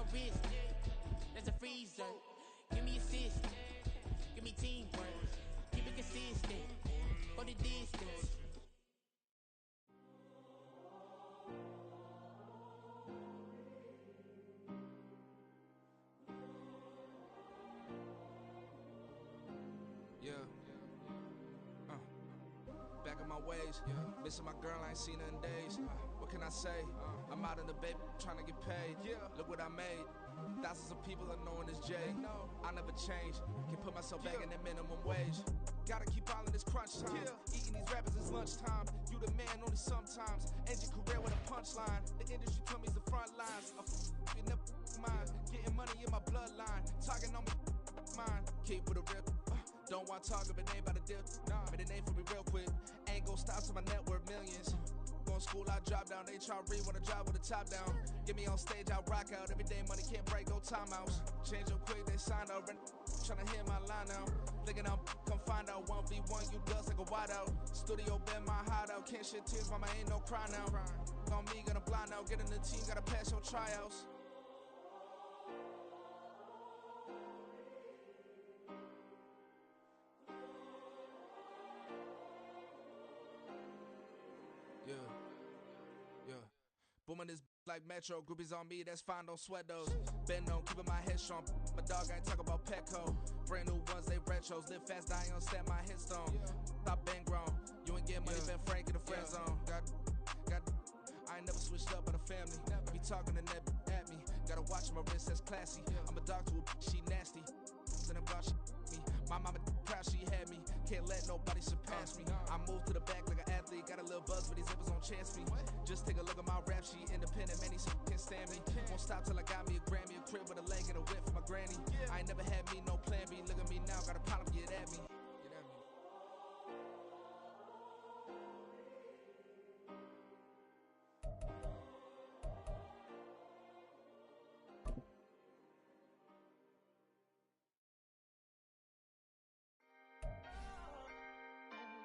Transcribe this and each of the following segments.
my wrist, that's a freezer. Give me assist, give me teamwork. Keep it consistent, for the distance. Back in my ways, missing my girl, I ain't seen her in days. What can I say? I'm out in the baby, trying to get paid. Look what I made. Thousands of people are knowing this Jay. I never change, can put myself back in that minimum wage. Gotta keep all in this crunch time. Eating these rappers is lunchtime. You the man only sometimes. End your career with a punchline. The industry told me's the front lines. I'm in the mind. Getting money in my bloodline. Talking on me mine. Keep with a real. Don't want to talk if it ain't about a deal. Made a name for me real quick. Ain't gon' stop till my net worth millions. Going school, I drop down. They try to read when I drive with the top down. Get me on stage, I rock out. Every day money can't break, no timeouts. Change up quick, they signed up. Tryna hear my line now. Thinking I'm come find out 1v1, you dust like a wideout. Studio been my hideout. Can't shed tears, mama ain't no cry now. On me, gonna blind out. Get in the team, gotta pass your tryouts. Yeah. Booming this like Metro, groupies on me, that's fine, don't sweat those. Been on, keeping my head strong. My dog ain't talk about Petco. Brand new ones, they retros. Live fast, dying on set, my headstone. Stop been grown. You ain't getting money, been Frank in the friend zone. I ain't never switched up on the family. Be talking to that at me. Gotta watch my wrist, that's classy. I'm a dog to a she nasty. Then I'm God, she me. My mama proud she had me. Can't let nobody surpass me. I move to the back like an athlete. Got a little buzz, but these zippers don't chance me. Just take a look at my rap sheet. Independent, man, these can't stand me. Won't stop till I got me a Grammy, a crib with a leg and a whip for my granny. I ain't never had me no plan B. Look at me now, got a problem, get at me. Get at me.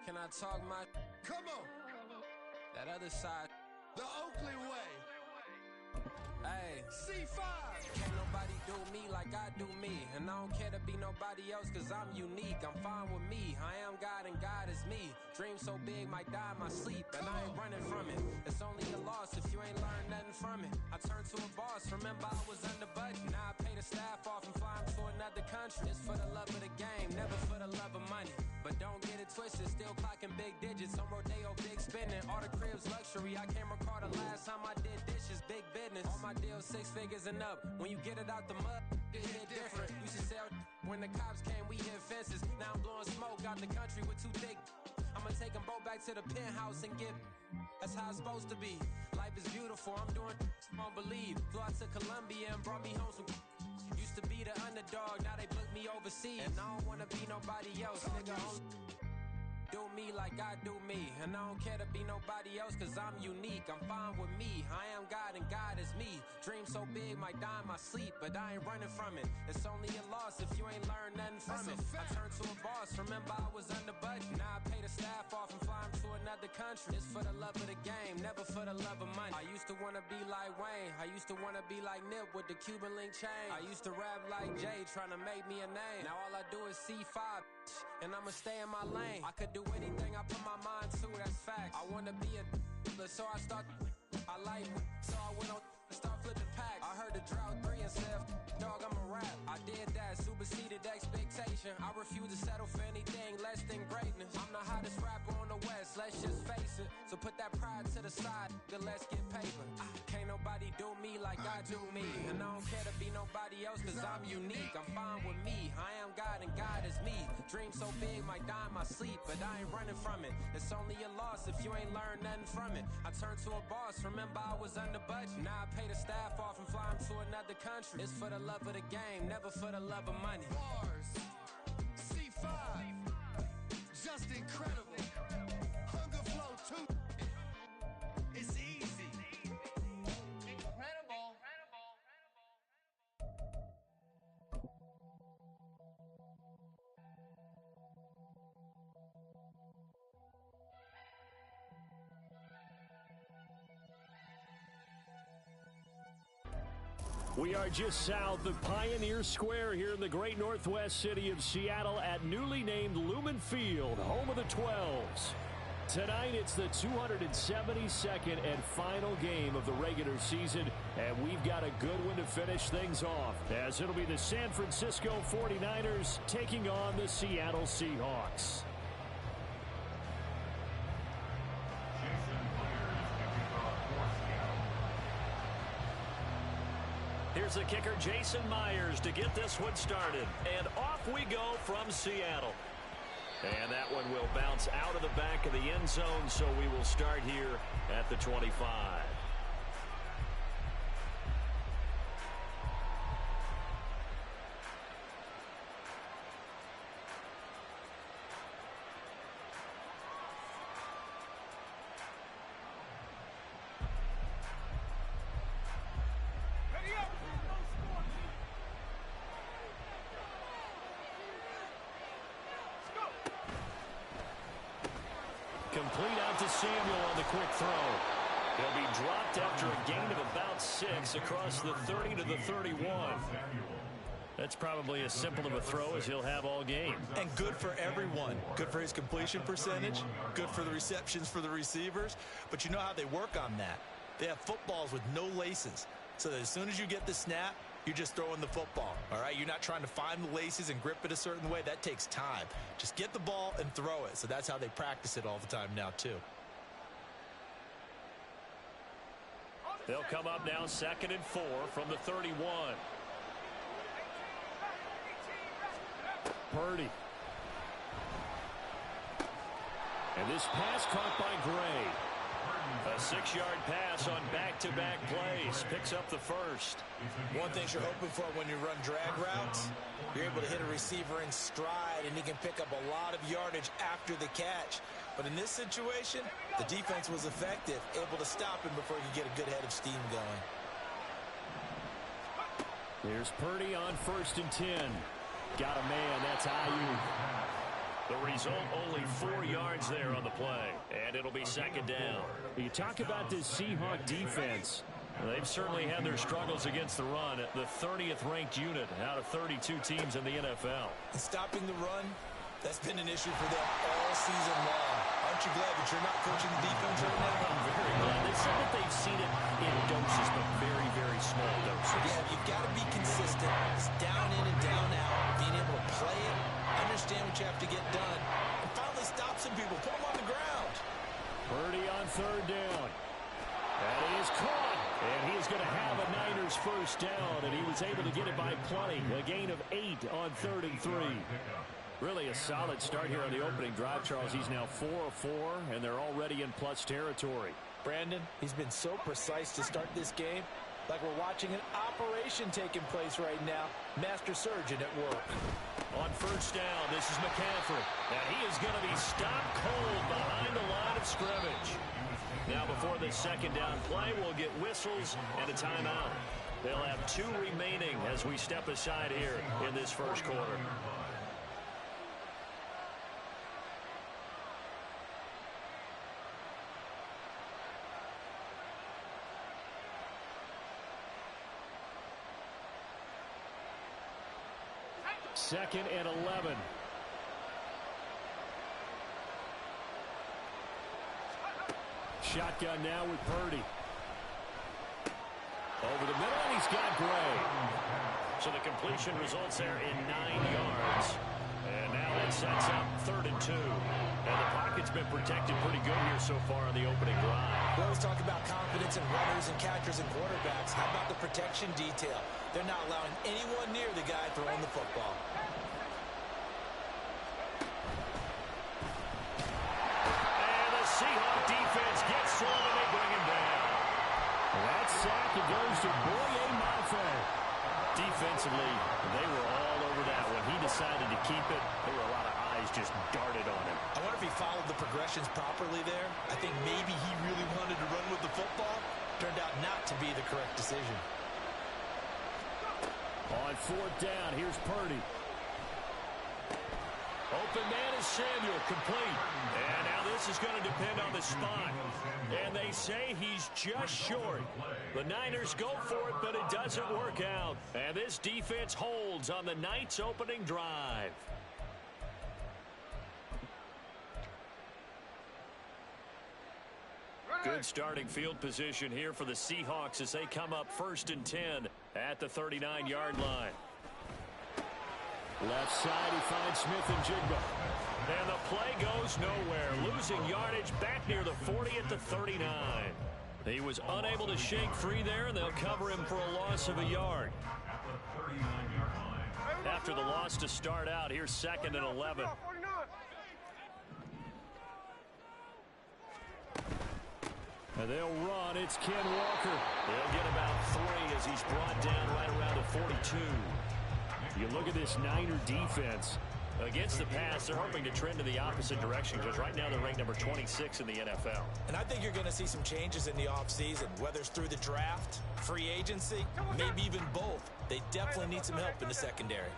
Can I talk my? Come on, That other side? the Oakley way. Hey, C5. can't nobody do me like I do me. And I don't care to be nobody else, cause I'm unique. I'm fine with me. I am God and God is me. Dream so big, might die in my sleep. And I ain't running from it. It's only a loss if you ain't learned nothing from it. I turned to a boss, remember I was under budget. Now I pay the staff off and fly them to another country. It's for the love of the game, never for the love of money. But don't get it twisted, still clocking big digits. On Rodeo, big spending. All the cribs luxury. I can't recall the last time I did dishes, big business. All my deals 6 figures and up. When you get it out the mud, it hit different. Used to sell when the cops came, we hit fences. Now I'm blowing smoke out the country with too thick. I'ma take them both back to the penthouse and get. That's how it's supposed to be. Life is beautiful, I'm doing won't believe. Flew out to Colombia and brought me home some. Used to be the underdog, now they book me overseas. And I don't wanna be nobody else, nigga. Do me like I do me. And I don't care to be nobody else, cause I'm unique. I'm fine with me. I am God and God is me. Dream so big, might die in my sleep. But I ain't running from it. It's only a loss if you ain't learned nothing from it. I turned to a boss, remember I was under budget. Now I pay the staff off and fly them to another country. It's for the love of the game, never for the love of money. I used to wanna be like Wayne. I used to wanna be like Nip with the Cuban link chain. I used to rap like Jay, trying to make me a name. Now all I do is C5. And I'ma stay in my lane. I could do anything I put my mind to, that's facts. I wanna be a so I start. I like so I went on and start flipping packs. I heard the drought 3 and said, dog, I'm a rap. I did that, superseded expectation. I refuse to settle for anything less than greatness. I'm the hottest rapper on the West, let's just face it. So put that pride to the side, then let's get paper. Can't nobody do me like I do me. And I don't care to be nobody else, cause I'm unique. I'm fine with me. I am God and God is me. Dream so big, might die in my sleep. But I ain't running from it. It's only a loss if you ain't learned nothing from it. I turned to a boss, remember I was under budget. Now I pay the staff off and fly them to another country. It's for the love of the game, never for the love of money. Bars. C5. Just incredible. Hunger Flow 2. It's easy. Incredible. We are just south of Pioneer Square here in the great northwest city of Seattle at newly named Lumen Field, home of the 12s. Tonight, it's the 272nd and final game of the regular season, and we've got a good one to finish things off, as it'll be the San Francisco 49ers taking on the Seattle Seahawks. Here's the kicker, Jason Myers, to get this one started. And off we go from Seattle. And that one will bounce out of the back of the end zone, so we will start here at the 25. Complete out to Samuel on the quick throw. He'll be dropped after a gain of about 6 across the 30 to the 31. That's probably as simple of a throw as he'll have all game. And good for everyone. Good for his completion percentage. Good for the receptions for the receivers. But you know how they work on that. They have footballs with no laces. So that as soon as you get the snap, you're just throwing the football, all right? You're not trying to find the laces and grip it a certain way. That takes time. Just get the ball and throw it. So that's how they practice it all the time now, too. They'll come up now 2nd and 4 from the 31. Purdy. And this pass caught by Gray. A 6-yard pass on back-to-back plays. Picks up the first. One thing you're hoping for when you run drag routes, you're able to hit a receiver in stride, and he can pick up a lot of yardage after the catch. But in this situation, the defense was effective, able to stop him before he could get a good head of steam going. Here's Purdy on 1st and 10. Got a man. That's Ayuk. The result, only 4 yards there on the play. And it'll be 2nd down. You talk about this Seahawk defense. They've certainly had their struggles against the run. The 30th ranked unit out of 32 teams in the NFL. And stopping the run, that's been an issue for them all season long. Aren't you glad that you're not coaching the defense right now? I'm very glad. They said that they've seen it in doses, but very, very small doses. Yeah, you've got to be consistent. It's down in and down out. Being able to play it, understand what you have to get done, and finally stop some people, put them on the ground. Purdy on 3rd down. And he is caught. And he is going to have a Niners first down, and he was able to get it by plenty. A gain of 8 on 3rd and 3. Really a solid start here on the opening drive, Charles. He's now 4 of 4, and they're already in plus territory. Brandon, he's been so precise to start this game, like we're watching an operation taking place right now. Master surgeon at work. On 1st down, this is McCaffrey. And he is going to be stopped cold behind the line of scrimmage. Now before this 2nd down play, we'll get whistles and a timeout. They'll have 2 remaining as we step aside here in this first quarter. Second and 11. Shotgun now with Purdy. Over the middle, and he's got Gray. So the completion results there in 9 yards. And now that sets up 3rd and 2. And the pocket's been protected pretty good here so far on the opening drive. We always talk about confidence in runners and catchers and quarterbacks. How about the protection detail? They're not allowing anyone near the guy throwing the football. And the Seahawks defense gets to him, and they bring him down. That sack, it goes to Boye Mafe. Defensively, they were all over that one. He decided to keep it. There were a lot of eyes just darted on him. I wonder if he followed the progressions properly there. I think maybe he really wanted to run with the football. Turned out not to be the correct decision. On 4th down, here's Purdy. Open man is Samuel, complete. And now this is going to depend on the spot. And they say he's just short. The Niners go for it, but it doesn't work out. And this defense holds on the night's opening drive. Good starting field position here for the Seahawks as they come up 1st and 10 at the 39-yard line. Left side, he finds Smith and Jigba. And the play goes nowhere. Losing yardage back near the 40 at the 39. He was unable to shake free there, and they'll cover him for a loss of a yard. After the loss to start out, here's 2nd and 11. And they'll run. It's Ken Walker. They'll get about 3 as he's brought down right around the 42. You look at this Niner defense. Against the pass, they're hoping to trend in the opposite direction because right now they're ranked number 26 in the NFL. And I think you're going to see some changes in the offseason, whether it's through the draft, free agency, maybe even both. They definitely need some help in the secondary.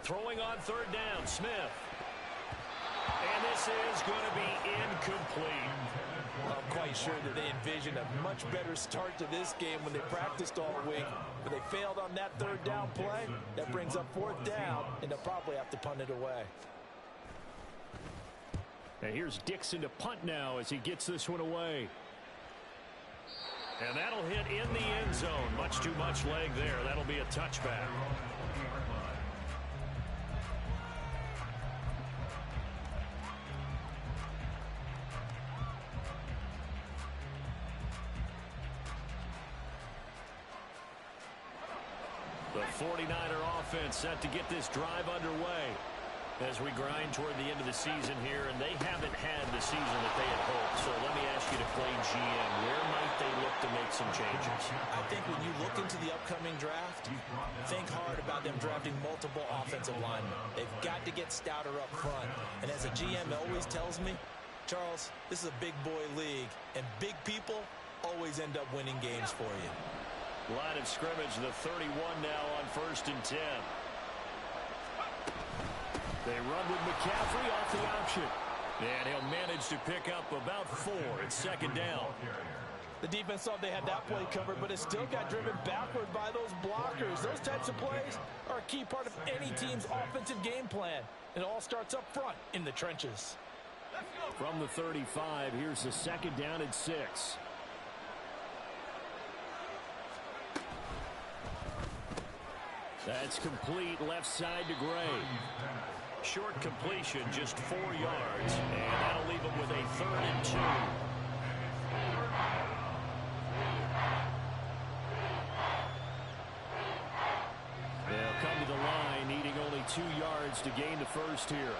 Throwing on 3rd down, Smith. And this is going to be incomplete. I'm quite sure that they envisioned a much better start to this game when they practiced all week. But they failed on that 3rd down play. That brings up 4th down, and they'll probably have to punt it away. And here's Dixon to punt now as he gets this one away. And that'll hit in the end zone. Much too much leg there. That'll be a touchback. The 49er offense set to get this drive underway as we grind toward the end of the season here, and they haven't had the season that they had hoped. So let me ask you to play GM. Where might they look to make some changes? I think when you look into the upcoming draft, think hard about them drafting multiple offensive linemen. They've got to get stouter up front. And as a GM always tells me, Charles, this is a big boy league, and big people always end up winning games for you. Line of scrimmage, the 31 now on 1st and 10. They run with McCaffrey off the option. And he'll manage to pick up about 4. It's 2nd down. The defense thought they had that play covered, but it still got driven backward by those blockers. Those types of plays are a key part of any team's offensive game plan. It all starts up front in the trenches. From the 35, here's the 2nd down and 6. That's complete left side to Gray. Short completion, just 4 yards. And that'll leave him with a 3rd and 2. They'll come to the line, needing only 2 yards to gain the first here.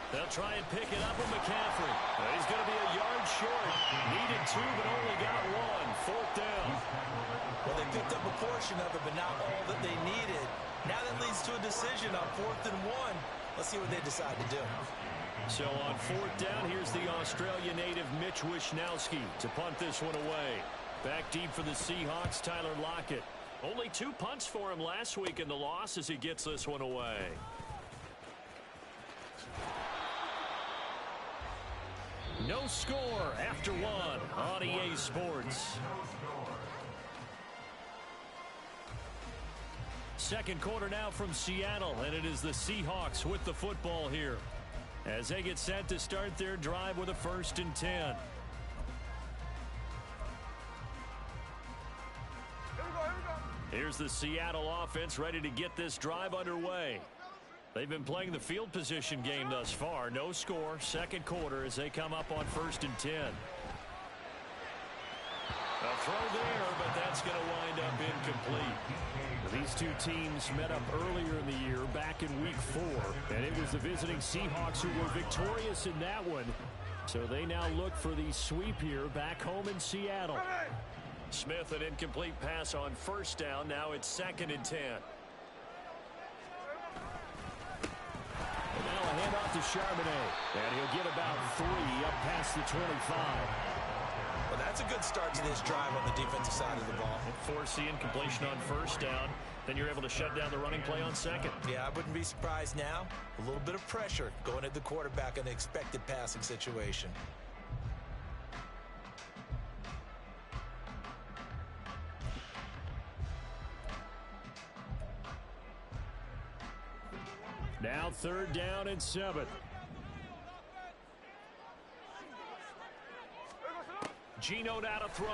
They'll try and pick it up with McCaffrey. He's going to be a yard short. Needed 2, but only got 1. 4th down. Well, they picked up a portion of it, but not all that they needed. Now that leads to a decision on 4th and 1. Let's see what they decide to do. So on 4th down, here's the Australia native Mitch Wishnowsky to punt this one away. Back deep for the Seahawks, Tyler Lockett. Only 2 punts for him last week in the loss as he gets this one away. No score after 1 on EA Sports. Second quarter now from Seattle, and it is the Seahawks with the football here as they get set to start their drive with a 1st and 10. Here's the Seattle offense ready to get this drive underway. They've been playing the field position game thus far. No score, 2nd quarter as they come up on 1st and 10. A throw there, but that's going to wind up incomplete. These 2 teams met up earlier in the year, back in week 4, and it was the visiting Seahawks who were victorious in that one. So they now look for the sweep here back home in Seattle. Smith, an incomplete pass on 1st down. Now it's 2nd and 10. And now a handoff to Charbonnet. And he'll get about 3 up past the 25. Well, that's It's a good start to this drive on the defensive side of the ball. Force the incompletion on first down. Then you're able to shut down the running play on second. Yeah, I wouldn't be surprised now. A little bit of pressure going at the quarterback in an expected passing situation. Now 3rd down and 7. Geno now to throw.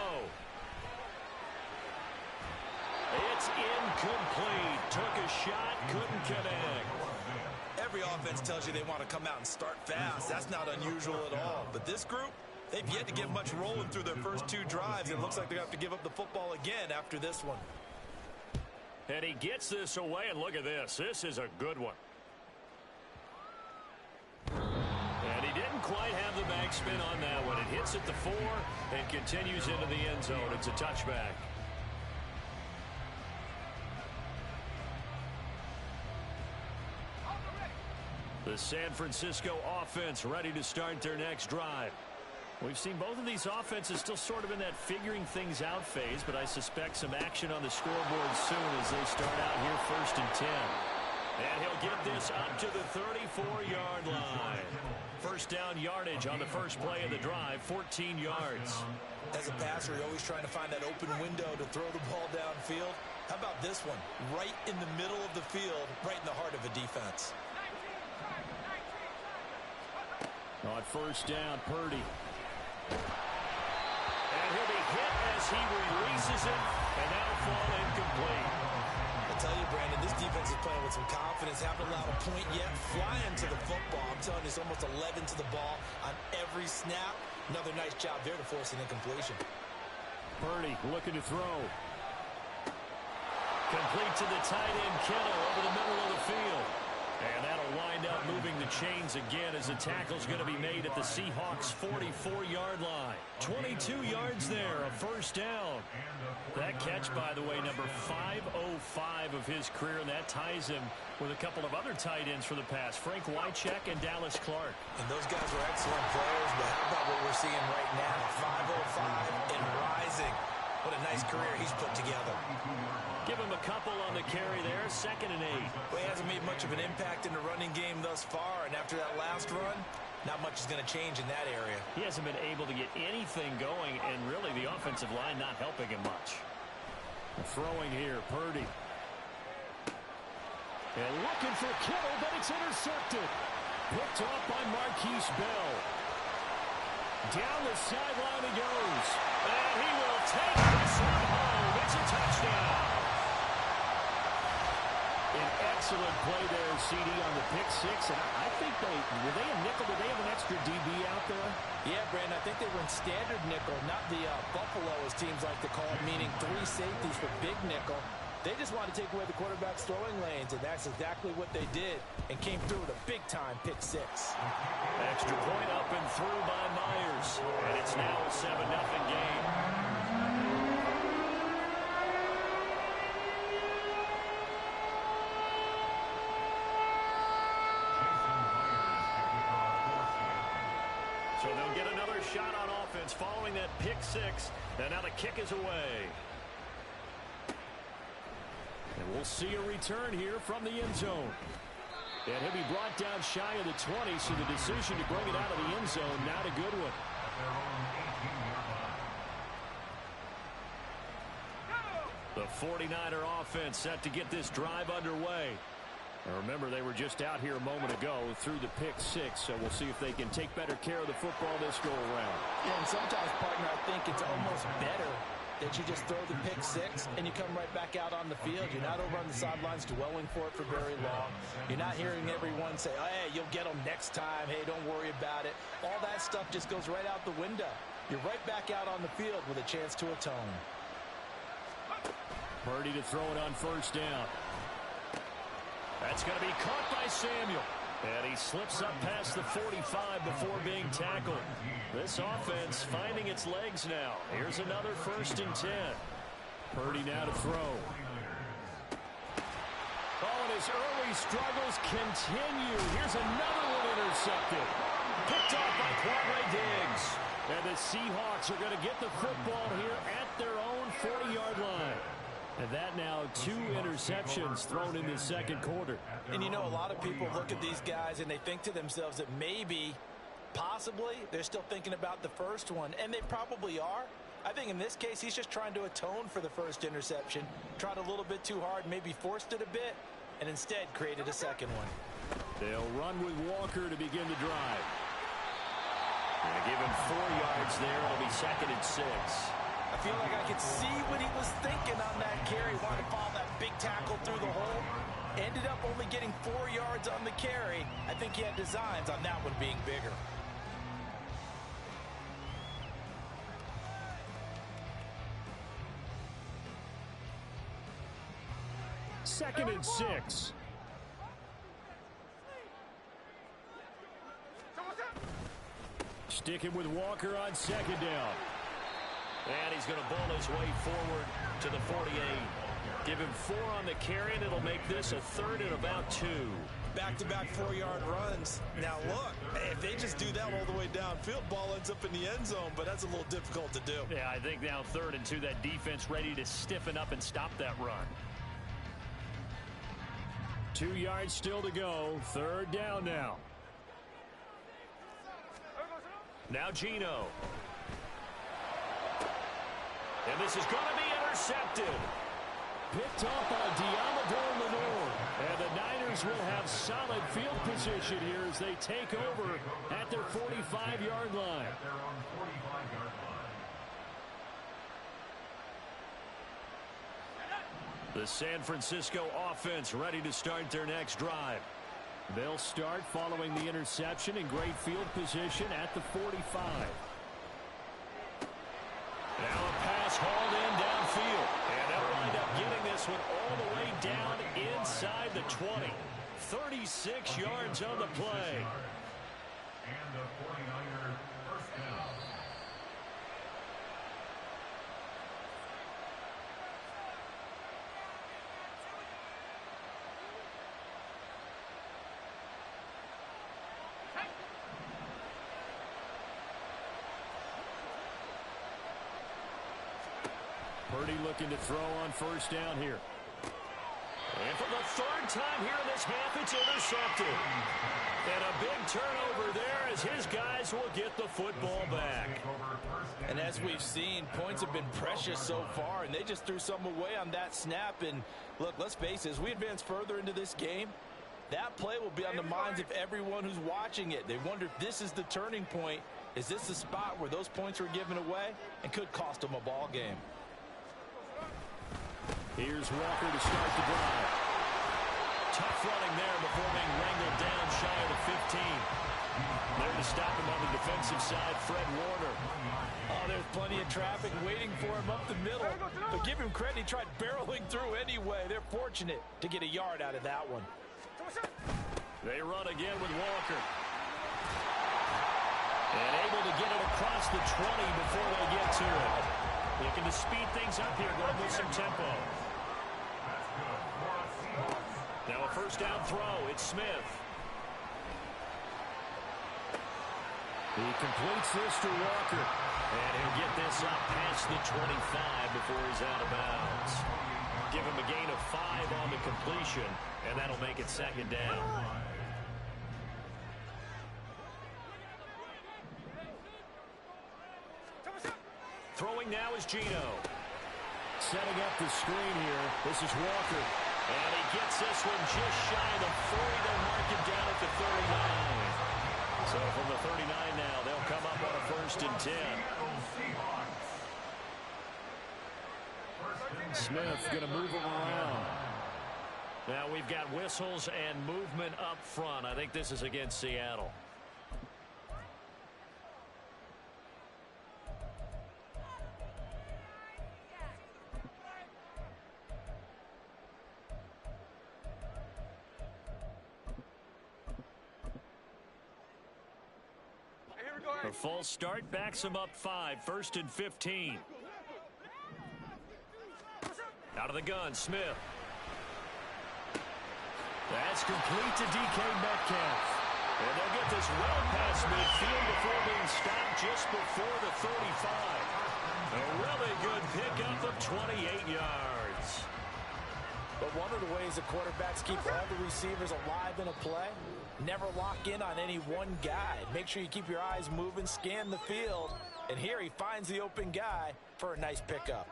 It's incomplete. Took a shot, couldn't connect. Every offense tells you they want to come out and start fast. That's not unusual at all. But this group, they've yet to get much rolling through their first 2 drives. It looks like they're going to have to give up the football again after this one. And he gets this away, and look at this. This is a good one. And he didn't quite have the backspin on that one. It hits at the 4 and continues into the end zone. It's a touchback. The San Francisco offense ready to start their next drive. We've seen both of these offenses still sort of in that figuring things out phase, but I suspect some action on the scoreboard soon as they start out here 1st and 10. And he'll get this up to the 34-yard line. First down yardage on the first play of the drive, 14 yards. As a passer, you're always trying to find that open window to throw the ball downfield. How about this one? Right in the middle of the field, right in the heart of a defense. On first down, Purdy. And he'll be hit as he releases it, and that'll fall incomplete. I tell you, Brandon, this defense is playing with some confidence. Haven't allowed a point yet. Flying to the football. I'm telling you, it's almost 11 to the ball on every snap. Another nice job there to force an incompletion. Purdy looking to throw. Complete to the tight end, Kittle, over the middle of the field. And that'll wind up moving the chains again as the tackle's going to be made at the Seahawks' 44-yard line. 22 yards there, a first down. That catch, by the way, number 505 of his career, and that ties him with a couple of other tight ends for the pass, Frank Wycheck and Dallas Clark. And those guys were excellent players, but how about what we're seeing right now? 505 and rising. What a nice career he's put together. Give him a couple on the carry there, 2nd and 8. Well, he hasn't made much of an impact in the running game thus far, and after that last run, not much is going to change in that area. He hasn't been able to get anything going, and really the offensive line not helping him much. Throwing here, Purdy. And looking for Kittle, but it's intercepted. Picked off by Marquise Bell. Down the sideline he goes. And he will take this one home. It's a touchdown. An excellent play there, CD, on the pick 6. And I think were they a nickel? Did they have an extra DB out there? Yeah, Brandon, I think they were in standard nickel, not the Buffalo, as teams like to call it, meaning 3 safeties for big nickel. They just wanted to take away the quarterback's throwing lanes, and that's exactly what they did, and came through with a big-time pick 6. Extra point up and through by Myers, and it's now a 7-0 game. So they'll get another shot on offense following that pick 6, and now the kick is away. And we'll see a return here from the end zone. And he'll be brought down shy of the 20, so the decision to bring it out of the end zone, not a good one. The 49er offense set to get this drive underway. And remember, they were just out here a moment ago through the pick 6, so we'll see if they can take better care of the football this go-around. Yeah, and sometimes, partner, I think it's almost better that you just throw the pick 6 and you come right back out on the field. You're not over on the sidelines dwelling for it for very long. You're not hearing everyone say, oh, hey, you'll get them next time. Hey, don't worry about it. All that stuff just goes right out the window. You're right back out on the field with a chance to atone. Purdy to throw it on first down. That's going to be caught by Samuel. And he slips up past the 45 before being tackled. This offense finding its legs now. Here's another 1st and 10. Purdy now to throw. Oh, and his early struggles continue. Here's another one intercepted. Picked off by Quadre Diggs. And the Seahawks are going to get the football here at their own 40-yard line. And that now 2 interceptions thrown in the second quarter. And you know, a lot of people look at these guys and they think to themselves that maybe, possibly, they're still thinking about the first one. And they probably are. I think in this case, he's just trying to atone for the first interception. Tried a little bit too hard, maybe forced it a bit, and instead created a second one. They'll run with Walker to begin the drive. And give him 4 yards there. It'll be 2nd and 6. I feel like I could see what he was thinking on that carry. Wanted to follow that big tackle through the hole. Ended up only getting 4 yards on the carry. I think he had designs on that one being bigger. Second and 6. Sticking with Walker on 2nd down. And he's going to ball his way forward to the 48. Give him 4 on the carry, and it'll make this a 3rd and about 2. Back-to-back 4-yard runs. Now, look, if they just do that all the way downfield, ball ends up in the end zone, but that's a little difficult to do. Yeah, I think now 3rd and 2, that defense ready to stiffen up and stop that run. 2 yards still to go. 3rd down now. Now Geno. And this is going to be intercepted. Picked off by Diamador Lenore. And the Niners will have solid field position here as they take over at their 45-yard line. The San Francisco offense ready to start their next drive. They'll start following the interception in great field position at the 45. Now a pass hauled in downfield. And they'll wind up getting this one all the way down inside the 20. 36 yards on the play. And the 49er first down. Purdy looking to throw on 1st down here. And for the 3rd time here in this half, it's intercepted. And a big turnover there as his guys will get the football back. And as we've seen, points have been precious so far, and they just threw some away on that snap. And look, let's face it, as we advance further into this game, that play will be on the minds of everyone who's watching it. They wonder if this is the turning point. Is this the spot where those points were given away and could cost them a ball game? Here's Walker to start the drive. Tough running there before being wrangled down shy of the 15. There to stop him on the defensive side, Fred Warner. Oh, there's plenty of traffic waiting for him up the middle. But give him credit, he tried barreling through anyway. They're fortunate to get a yard out of that one. They run again with Walker. And able to get it across the 20 before they get to it. Looking to speed things up here, going with some tempo. Now a 1st down throw. It's Smith. He completes this to Walker. And he'll get this up past the 25 before he's out of bounds. Give him a gain of 5 on the completion, and that'll make it 2nd down. Throwing now is Geno. Setting up the screen here. This is Walker. And he gets this one just shy of the 40. They'll mark him down at the 39. So from the 39 now, they'll come up on a 1st and 10. Smith going to move him around. Now we've got whistles and movement up front. I think this is against Seattle. A false start backs him up 5. 1st and 15. Out of the gun, Smith. That's complete to DK Metcalf. And they'll get this well past midfield before being stopped just before the 35. A really good pickup of 28 yards. But one of the ways the quarterbacks keep all the receivers alive in a play, never lock in on any one guy. Make sure you keep your eyes moving, scan the field, and here he finds the open guy for a nice pickup.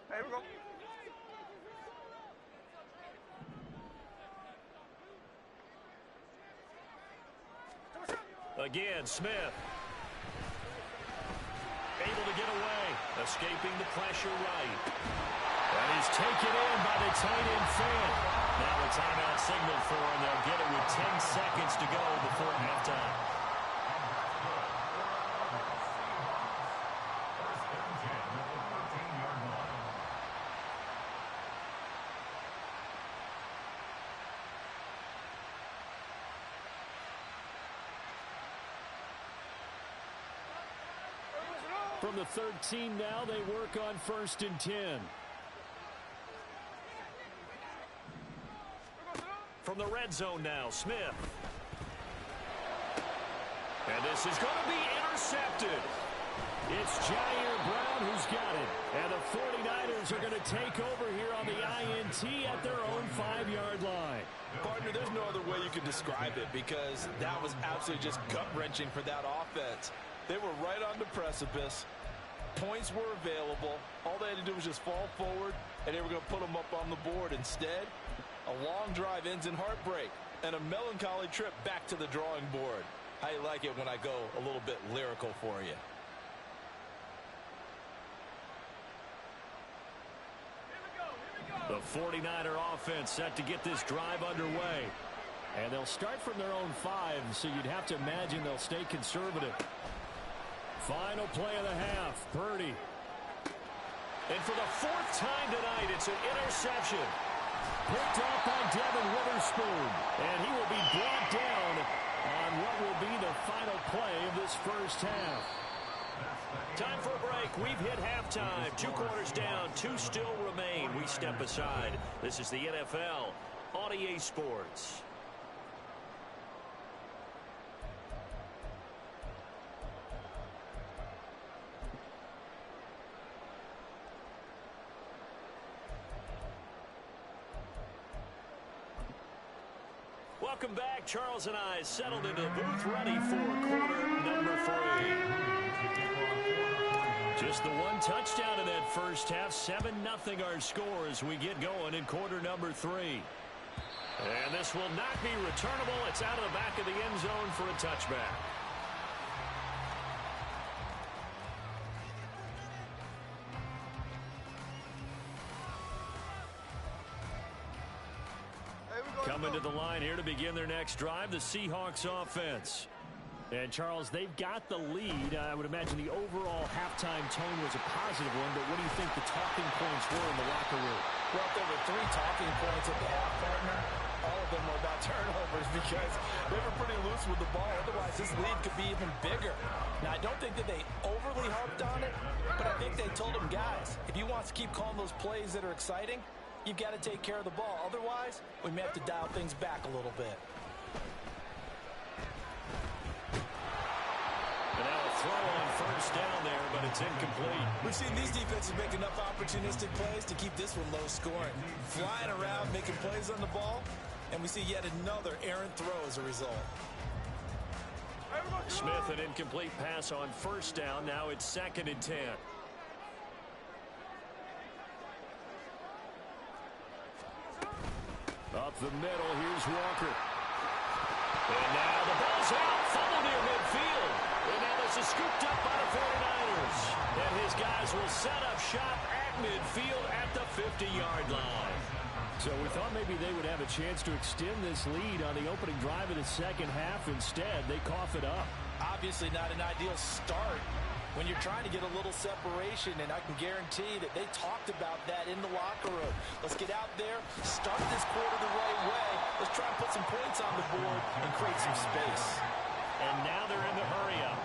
There we go. Again, Smith. Able to get away. Escaping the pressure right. And he's taken in by the tight end fan. Now a timeout signal for him. They'll get it with 10 seconds to go before halftime. From the 13 now, they work on 1st and 10. From the red zone now, Smith. And this is going to be intercepted. It's Jair Brown who's got it. And the 49ers are going to take over here on the INT at their own 5-yard line. Partner, there's no other way you can describe it because that was absolutely just gut-wrenching for that offense. They were right on the precipice. Points were available. All they had to do was just fall forward, and they were going to put them up on the board. Instead, a long drive ends in heartbreak and a melancholy trip back to the drawing board. How you like it when I go a little bit lyrical for you? The 49er offense set to get this drive underway. And they'll start from their own 5, so you'd have to imagine they'll stay conservative. Final play of the half, Purdy. And for the 4th time tonight, it's an interception. Picked off by Devin Witherspoon. And he will be brought down on what will be the final play of this first half. Time for a break. We've hit halftime. 2 quarters down, 2 still remain. We step aside. This is the NFL on EA Sports. Welcome back. Charles and I settled into the booth ready for quarter number 3. Just the one touchdown in that first half. 7-0 our score as we get going in quarter number 3. And this will not be returnable. It's out of the back of the end zone for a touchback. Coming to the line here to begin their next drive, the Seahawks offense. And, Charles, they've got the lead. I would imagine the overall halftime tone was a positive one, but what do you think the talking points were in the locker room? Well, there were 3 talking points at the half, partner. All of them were about turnovers because they were pretty loose with the ball. Otherwise, this lead could be even bigger. Now, I don't think that they overly harped on it, but I think they told them, guys, if you want to keep calling those plays that are exciting, you've got to take care of the ball. Otherwise, we may have to dial things back a little bit. And now a throw on first down there, but it's incomplete. We've seen these defenses make enough opportunistic plays to keep this one low scoring. Flying around, making plays on the ball, and we see yet another errant throw as a result. Smith, an incomplete pass on first down. Now it's 2nd and 10. Up the middle, here's Walker. And now the ball's out, fumble near midfield. And now this is scooped up by the 49ers. And his guys will set up shop at midfield at the 50-yard line. So we thought maybe they would have a chance to extend this lead on the opening drive of the second half. Instead, they cough it up. Obviously not an ideal start when you're trying to get a little separation, and I can guarantee that they talked about that in the locker room. Let's get out there, start this quarter the right way. Let's try and put some points on the board and create some space. and now they're in the hurry-up.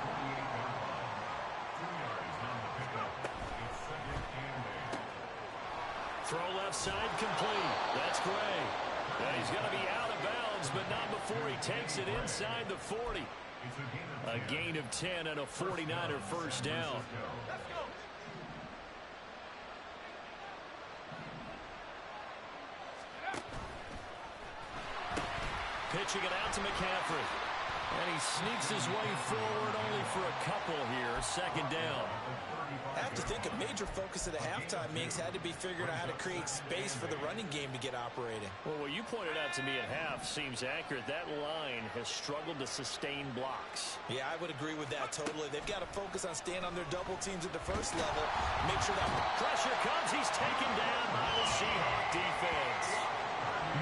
Throw left side complete. That's Gray. And he's going to be out of bounds, but not before he takes it inside the 40. A gain of 10 and a 49er first down. Pitching it out to McCaffrey. And he sneaks his way forward only for a couple here. Second down. I have to think a major focus of the halftime meetings had to be figuring out how to create space for the running game to get operating. Well, what you pointed out to me at half seems accurate. That line has struggled to sustain blocks. Yeah, I would agree with that totally. They've got to focus on staying on their double teams at the first level. Make sure that pressure comes. He's taken down by the Seahawk defense.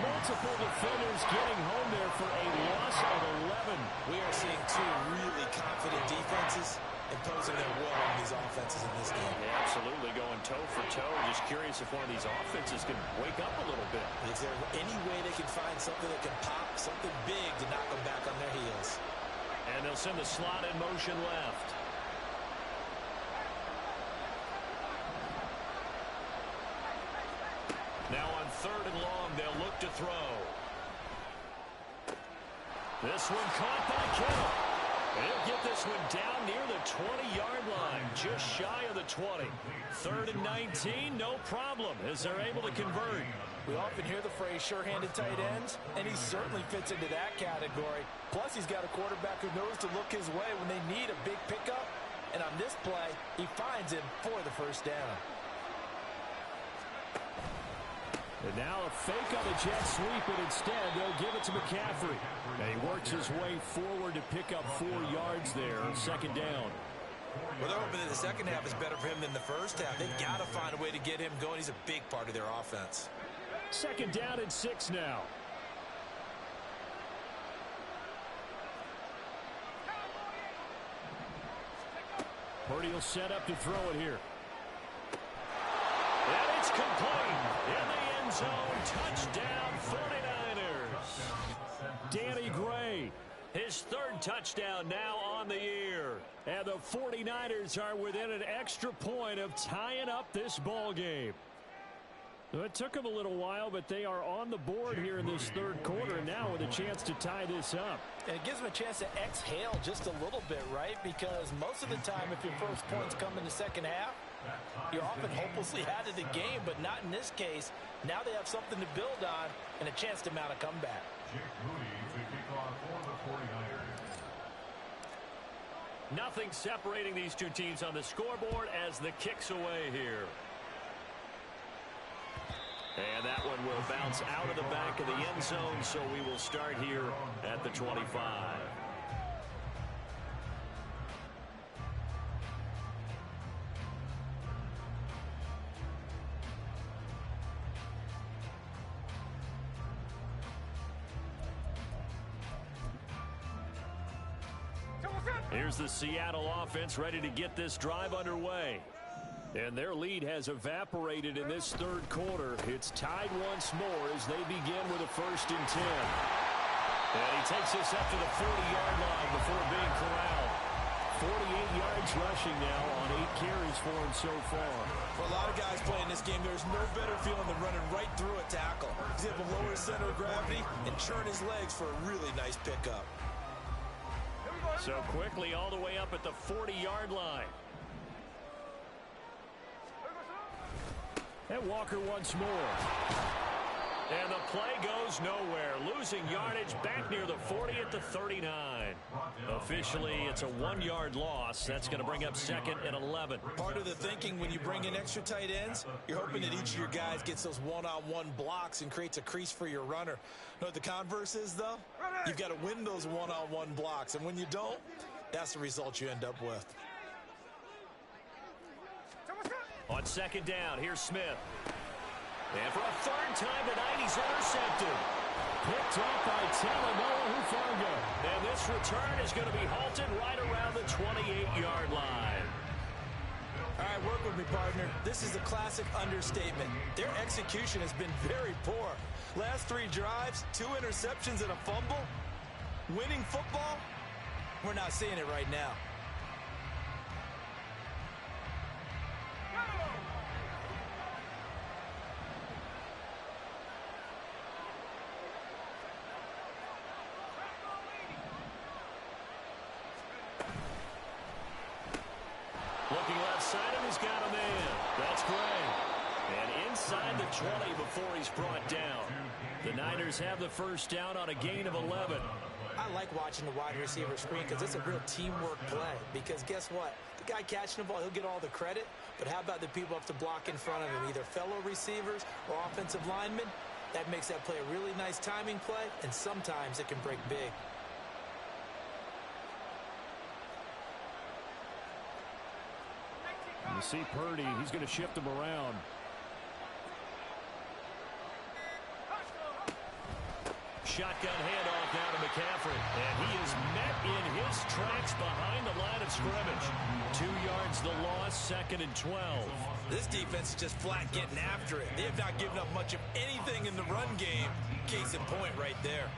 Multiple defenders getting home there for a loss of 11. We are seeing two really confident defenses imposing their will on these offenses in this game. Yeah, absolutely, going toe for toe. Just curious if one of these offenses can wake up a little bit. Is there any way they can find something that can pop, something big to knock them back on their heels? And they'll send the slot in motion left. Now on third and long, they'll look to throw. This one caught by Kittle. He'll get this one down near the 20-yard line, just shy of the 20. Third and 19, no problem, as they're able to convert. We often hear the phrase sure-handed tight ends, and he certainly fits into that category. Plus, he's got a quarterback who knows to look his way when they need a big pickup. And on this play, he finds him for the first down. And now a fake on the jet sweep, and instead they'll give it to McCaffrey. And he works his way forward to pick up 4 yards there, second down. Well, they're hoping that the second half is better for him than the first half. They've got to find a way to get him going. He's a big part of their offense. Second down and 6 now. Purdy will set up to throw it here. And it's complete. In the end zone, touchdown 49ers. Danny Gray, his third touchdown now on the year. And the 49ers are within an extra point of tying up this ball game. It took them a little while, but they are on the board here in this third quarter, and now with a chance to tie this up. And it gives them a chance to exhale just a little bit, right? Because most of the time, if your first points come in the second half, you're often hopelessly out of the game, but not in this case. Now they have something to build on and a chance to mount a comeback. Nothing separating these two teams on the scoreboard as the kick's away here. And that one will bounce out of the back of the end zone, so we will start here at the 25. Here's the Seattle offense ready to get this drive underway. And their lead has evaporated in this third quarter. It's tied once more as they begin with a 1st and 10. And he takes this up to the 40-yard line before being corralled. 48 yards rushing now on 8 carries for him so far. For a lot of guys playing this game, there's no better feeling than running right through a tackle. He's able to lower his center of gravity and churn his legs for a really nice pickup. So quickly all the way up at the 40-yard line. And Walker once more. And the play goes nowhere. Losing yardage back near the 40 at the 39. Officially, it's a 1-yard loss. That's going to bring up 2nd and 11. Part of the thinking when you bring in extra tight ends, you're hoping that each of your guys gets those one-on-one blocks and creates a crease for your runner. You know what the converse is, though? You've got to win those one-on-one blocks. And when you don't, that's the result you end up with. On 2nd down, here's Smith. And for a 3rd time tonight, he's intercepted. Picked up by Talanoa Hufanga. And this return is going to be halted right around the 28-yard line. All right, work with me, partner. This is a classic understatement. Their execution has been very poor. Last 3 drives, 2 interceptions and a fumble. Winning football? We're not seeing it right now. Looking left side, and he's got a man. That's great. And inside the 20 before he's brought down. The Niners have the first down on a gain of 11. I like watching the wide receiver screen because it's a real teamwork play. Because guess what? The guy catching the ball, he'll get all the credit. But how about the people up to block in front of him, either fellow receivers or offensive linemen? That makes that play a really nice timing play, and sometimes it can break big. You see Purdy, he's going to shift him around. Shotgun handoff now to McCaffrey. And he is met in his tracks behind the line of scrimmage. 2 yards the loss, 2nd and 12. This defense is just flat getting after it. They have not given up much of anything in the run game. Case in point right there.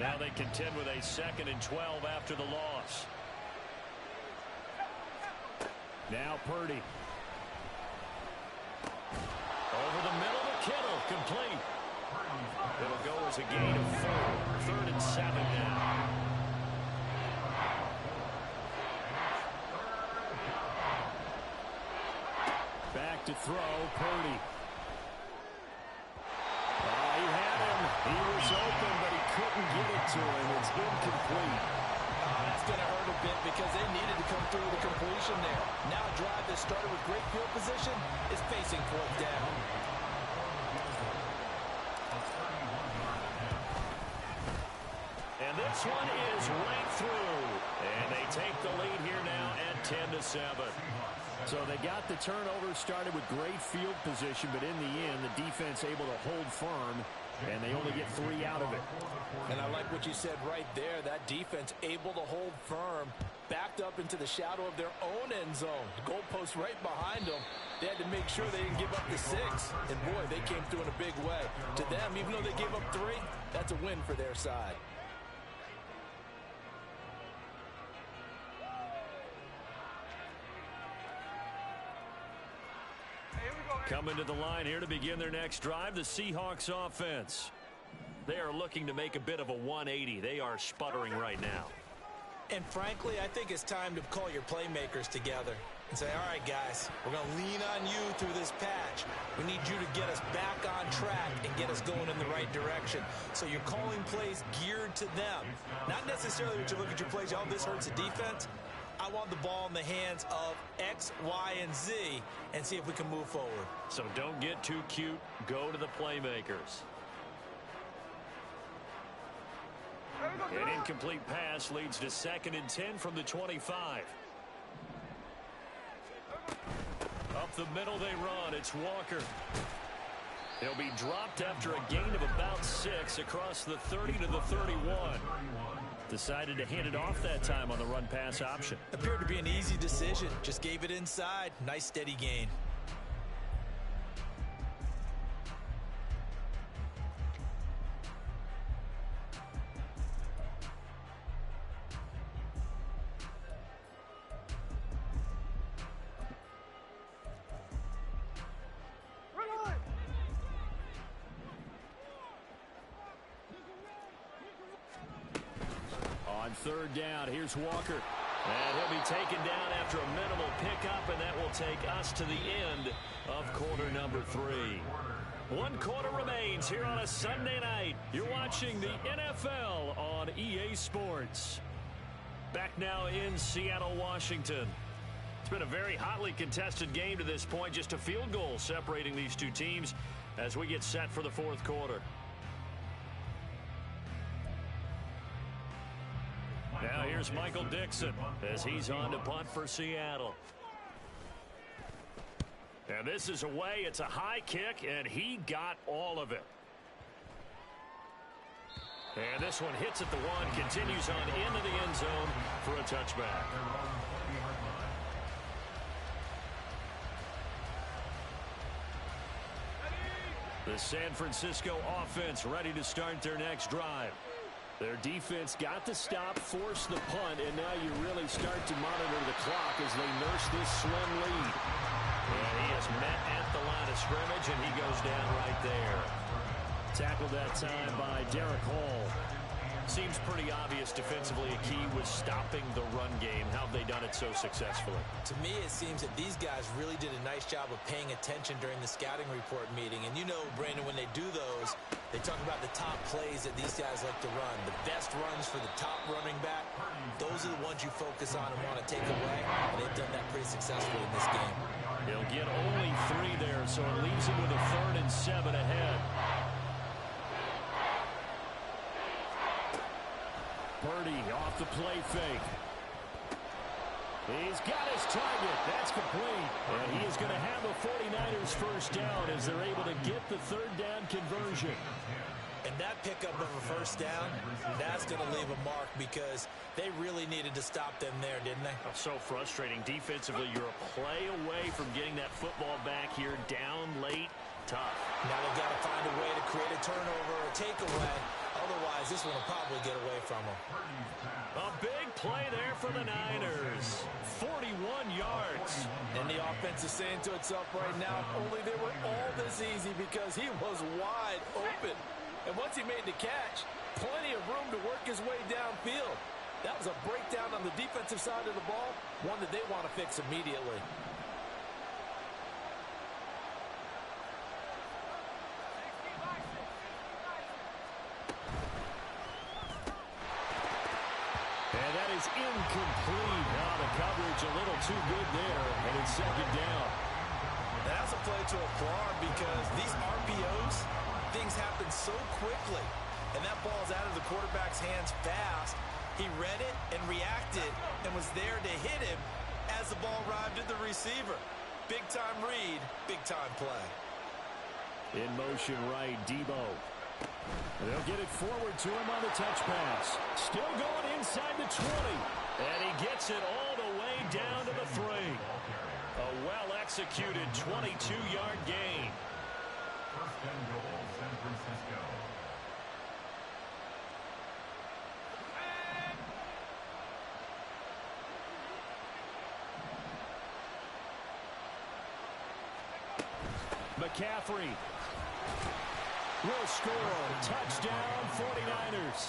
Now they contend with a 2nd and 12 after the loss. Now Purdy. Over the middle to Kittle, complete. It'll go as a gain of 4. 3rd and 7 now. Back to throw, Purdy. He had him. He was open, but he couldn't get it to him. It's incomplete. That's going to hurt a bit because they needed to come through with a completion there. Now a drive that started with great field position is facing 4th down. And this one is right through. And they take the lead here now at 10-7. So they got the turnover, started with great field position, but in the end, the defense able to hold firm, and they only get 3 out of it. And I like what you said right there. That defense able to hold firm, backed up into the shadow of their own end zone. The goalpost right behind them. They had to make sure they didn't give up the 6. And boy, they came through in a big way. To them, even though they gave up 3, that's a win for their side. Coming to the line here to begin their next drive, the Seahawks offense. They are looking to make a bit of a 180. They are sputtering right now. And frankly, I think it's time to call your playmakers together and say, all right, guys, we're going to lean on you through this patch. We need you to get us back on track and get us going in the right direction. So you're calling plays geared to them. Not necessarily when you look at your plays, oh, this hurts the defense. I want the ball in the hands of X, Y, and Z and see if we can move forward. So don't get too cute. Go to the playmakers. An incomplete pass leads to 2nd and 10 from the 25. Up the middle they run. It's Walker. He'll be dropped after a gain of about 6 across the 30 to the 31. Decided to hand it off that time on the run-pass option. Appeared to be an easy decision. Just gave it inside. Nice steady gain. On 3rd down, here's Walker. And he'll be taken down after a minimal pickup, and that will take us to the end of quarter number 3. 1 quarter remains here on a Sunday night. You're watching the NFL on EA Sports. Back now in Seattle, Washington. It's been a very hotly contested game to this point. Just a field goal separating these two teams as we get set for the 4th quarter. Now here's Michael Dixon as he's on to punt for Seattle. And this is away. It's a high kick, and he got all of it. And this one hits at the 1, continues on into the end zone for a touchback. The San Francisco offense ready to start their next drive. Their defense got the stop, forced the punt, and now you really start to monitor the clock as they nurse this slim lead. And he is met at the line of scrimmage, and he goes down right there. Tackled that time by Derek Hall. Seems pretty obvious defensively a key was stopping the run game. How have they done it so successfully? To me, it seems that these guys really did a nice job of paying attention during the scouting report meeting. And you know, Brandon, when they do those, they talk about the top plays that these guys like to run. The best runs for the top running back, those are the ones you focus on and want to take away. And they've done that pretty successfully in this game. He'll get only 3 there, so it leaves him with a 3rd and 7 ahead. Purdy off the play fake. He's got his target. That's complete. And he is going to have the 49ers first down as they're able to get the 3rd down conversion. And that pickup of a first down, that's going to leave a mark because they really needed to stop them there, didn't they? So frustrating. Defensively, you're a play away from getting that football back here down late. Tough. Now they've got to find a way to create a turnover or a takeaway. Otherwise, this one will probably get away from them. A big play there for the Niners. 41 yards. And the offense is saying to itself right now, only they were all this easy because he was wide open. And once he made the catch, plenty of room to work his way downfield. That was a breakdown on the defensive side of the ball, one that they want to fix immediately. And that is incomplete. Now the coverage a little too good there, and it's 2nd down. That's a play to applaud because these RPOs, things happen so quickly. And that ball's out of the quarterback's hands fast. He read it and reacted and was there to hit him as the ball arrived at the receiver. Big-time read, big-time play. In motion right, Debo. They'll get it forward to him on the touch pass. Still going inside the 20. And he gets it all the way down to the 3. A well-executed 22-yard gain. 1st and goal, San Francisco. McCaffrey will score. Touchdown, 49ers.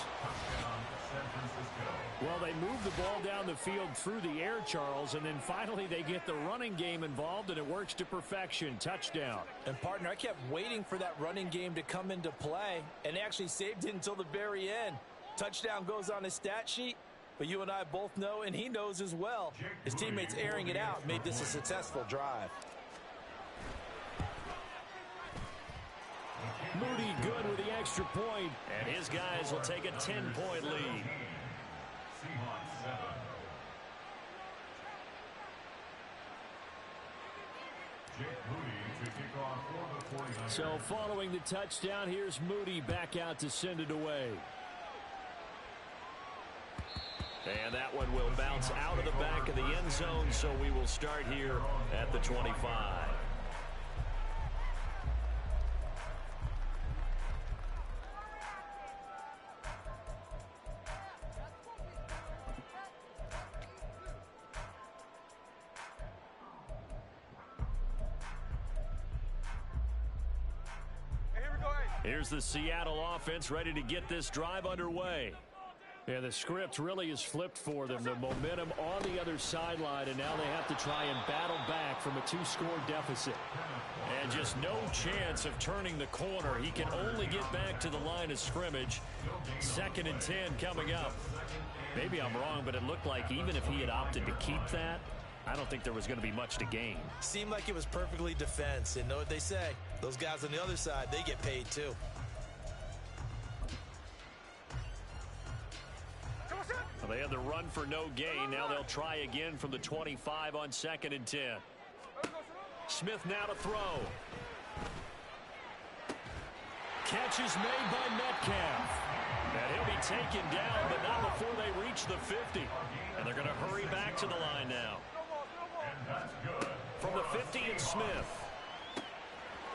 Well, they move the ball down the field through the air, Charles, and then finally they get the running game involved, and it works to perfection. Touchdown. And, partner, I kept waiting for that running game to come into play, and they actually saved it until the very end. Touchdown goes on his stat sheet, but you and I both know, and he knows as well, his teammates airing it out made this a successful drive. Moody good with the extra point, and his guys will take a 10-point lead. So following the touchdown, here's Moody back out to send it away. And that one will bounce out of the back of the end zone, so we will start here at the 25. Here's the Seattle offense ready to get this drive underway. And the script really is flipped for them. The momentum on the other sideline, and now they have to try and battle back from a 2-score deficit. And just no chance of turning the corner. He can only get back to the line of scrimmage. 2nd and 10 coming up. Maybe I'm wrong, but it looked like even if he had opted to keep that, I don't think there was going to be much to gain. Seemed like it was perfectly defense. And know what they say? Those guys on the other side, they get paid too. Well, they had the run for no gain. Now they'll try again from the 25 on 2nd and 10. Smith now to throw. Catch is made by Metcalf. And he'll be taken down, but not before they reach the 50. And they're going to hurry back to the line now. From the 50, it's Smith.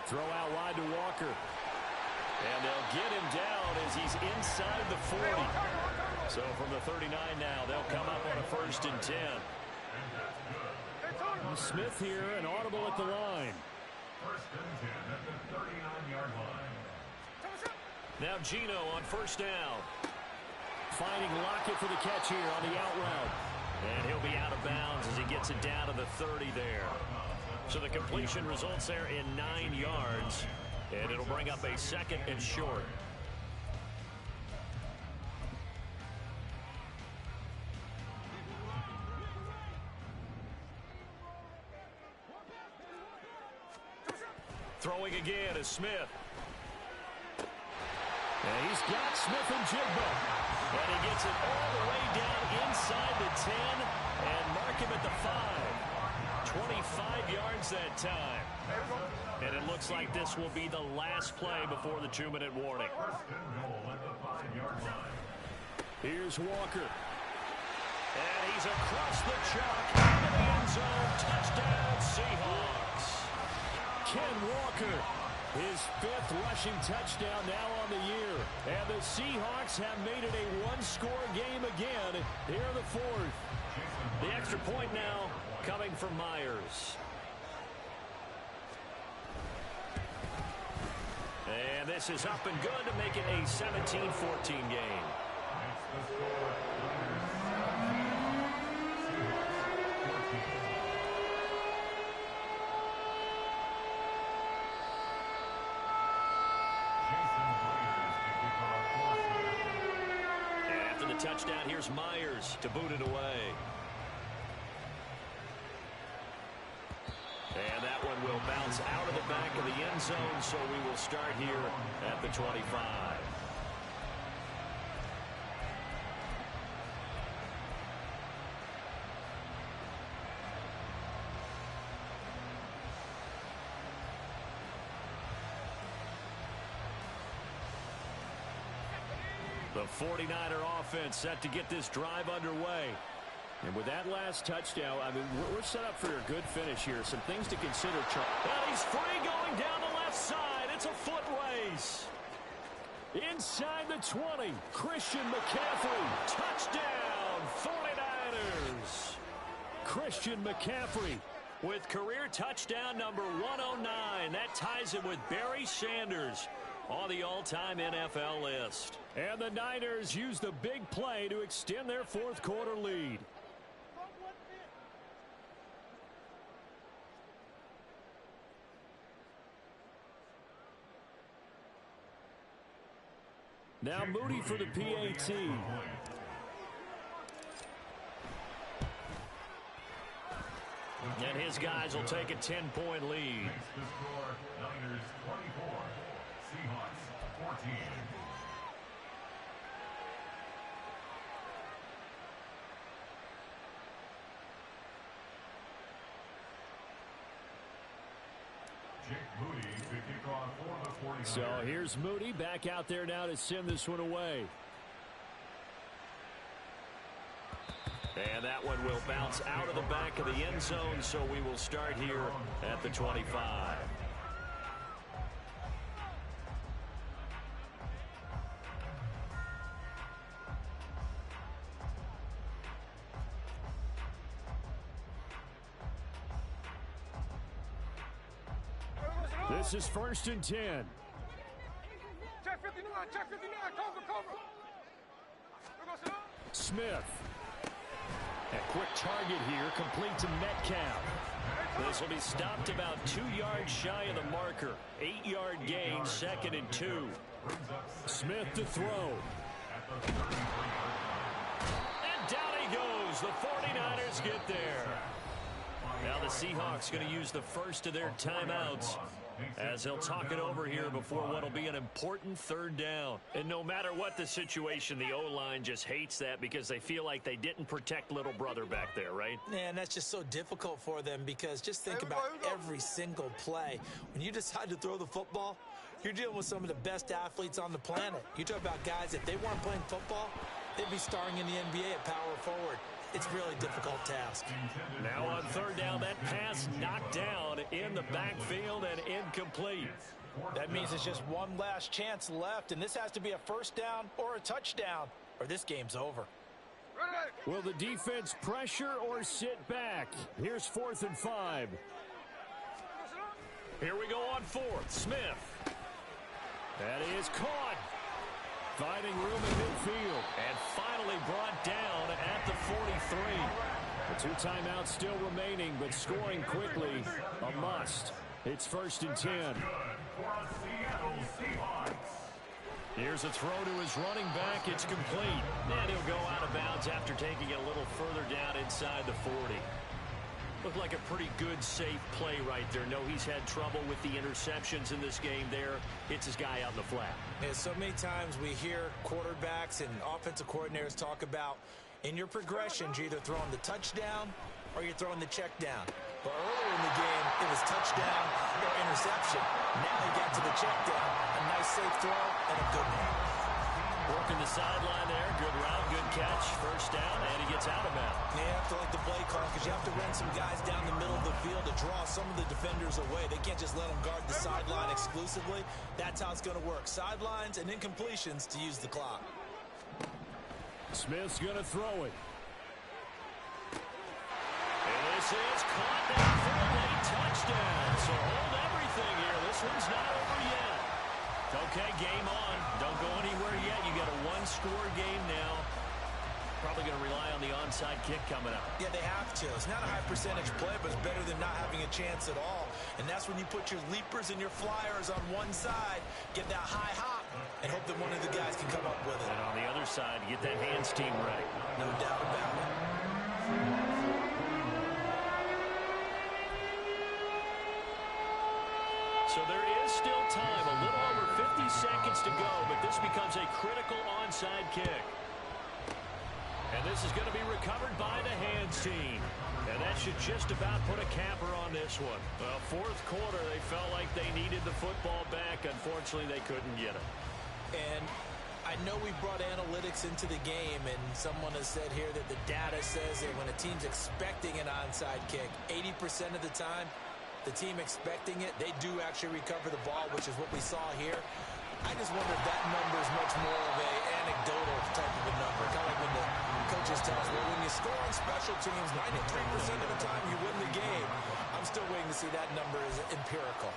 Throw out wide to Walker. And they'll get him down as he's inside the 40. So from the 39 now, they'll come up on a 1st and 10. Smith here, an audible at the line. 1st and 10 at the 39-yard line. Now Gino on 1st down. Finding Lockett for the catch here on the out route. And he'll be out of bounds as he gets it down to the 30 there. So the completion results there in 9 yards. And it'll bring up a 2nd and short. Throwing again is Smith. And he's got Smith and Jigba. And he gets it all the way down inside the 10 and mark him at the 5. 25 yards that time. And it looks like this will be the last play before the 2-minute warning. 1st and goal at the 5-yard line. Here's Walker. And he's across the chalk into the end zone. Touchdown, Seahawks. Ken Walker, his 5th rushing touchdown now on the year. And the Seahawks have made it a one-score game again here in the 4th. The extra point now coming from Myers. And this is up and good to make it a 17-14 game. After the touchdown, here's Myers to boot it away. And that one will bounce out of the back of the end zone, so we will start here at the 25. The 49er offense set to get this drive underway. And with that last touchdown, I mean, we're set up for a good finish here. Some things to consider, Charles. And he's free going down the left side. It's a foot race. Inside the 20, Christian McCaffrey. Touchdown, 49ers. Christian McCaffrey with career touchdown number 109. That ties him with Barry Sanders on the all-time NFL list. And the Niners use the big play to extend their 4th quarter lead. Now Moody for the PAT. And his guys will take a 10-point lead. Makes the score Niners 24, Seahawks 14. Moody to kick off for the 49ers. So here's Moody back out there now to send this one away. And that one will bounce out of the back of the end zone, so we will start here at the 25. This is 1st and 10. Check 59, cover. Smith. A quick target here, complete to Metcalf. This will be stopped about 2 yards shy of the marker. 8-yard gain, 2nd and 2. Smith to throw. And down he goes. The 49ers get there. Now the Seahawks going to use the first of their timeouts as they'll talk it over here before what will be an important 3rd down. And no matter what the situation, the O-line just hates that because they feel like they didn't protect little brother back there, right? Yeah, and that's just so difficult for them because just think about every single play. When you decide to throw the football, you're dealing with some of the best athletes on the planet. You talk about guys, if they weren't playing football, they'd be starring in the NBA at power forward. it's really a difficult task. Now on third down, that pass knocked down in the backfield and incomplete. That means it's just one last chance left, and this has to be a first down or a touchdown, or this game's over. Will the defense pressure or sit back? Here's 4th and 5. Here we go on 4th. Smith. That is caught. Finding room in midfield. And finally brought down at the 43. The 2 timeouts still remaining, but scoring quickly a must. It's 1st and 10. Here's a throw to his running back. It's complete. And he'll go out of bounds after taking it a little further down inside the 40. Looked like a pretty good, safe play right there. No, he's had trouble with the interceptions in this game there. Hits his guy out in the flat. Yeah, so many times we hear quarterbacks and offensive coordinators talk about in your progressions, you're either throwing the touchdown or you're throwing the check down. But earlier in the game, it was touchdown or interception. Now he got to the check down. A nice safe throw and a good one. Working the sideline there. Good route, good catch. First down, and he gets out of bounds. Yeah, you have to like the play call because you have to run some guys down the middle of the field to draw some of the defenders away. They can't just let them guard the sideline exclusively. That's how it's going to work. Sidelines and incompletions to use the clock. Smith's going to throw it. And this is caught down for a late touchdown. So hold everything here. This one's not over yet. Okay, game on. Don't go anywhere yet. You got a one-score game now. Probably going to rely on the onside kick coming up. Yeah, they have to. It's not a high percentage play, but it's better than not having a chance at all. And that's when you put your leapers and your flyers on one side, get that high hop, and hope that one of the guys can come up with it. And on the other side, get that hands team ready. No doubt about it. So there is still time, a little over 50 seconds to go, but this becomes a critical onside kick. And this is going to be recovered by the hands team. And that should just about put a capper on this one. Well, 4th quarter, they felt like they needed the football back. Unfortunately, they couldn't get it. And I know we brought analytics into the game, and someone has said here that the data says that when a team's expecting an onside kick, 80% of the time, the team expecting it, they do actually recover the ball, which is what we saw here. I just wonder if that number is much more of an anecdotal type of a number. Kind of like when the coaches tell us, well, when you score on special teams, 93% of the time you win the game. I'm still waiting to see that number is empirical.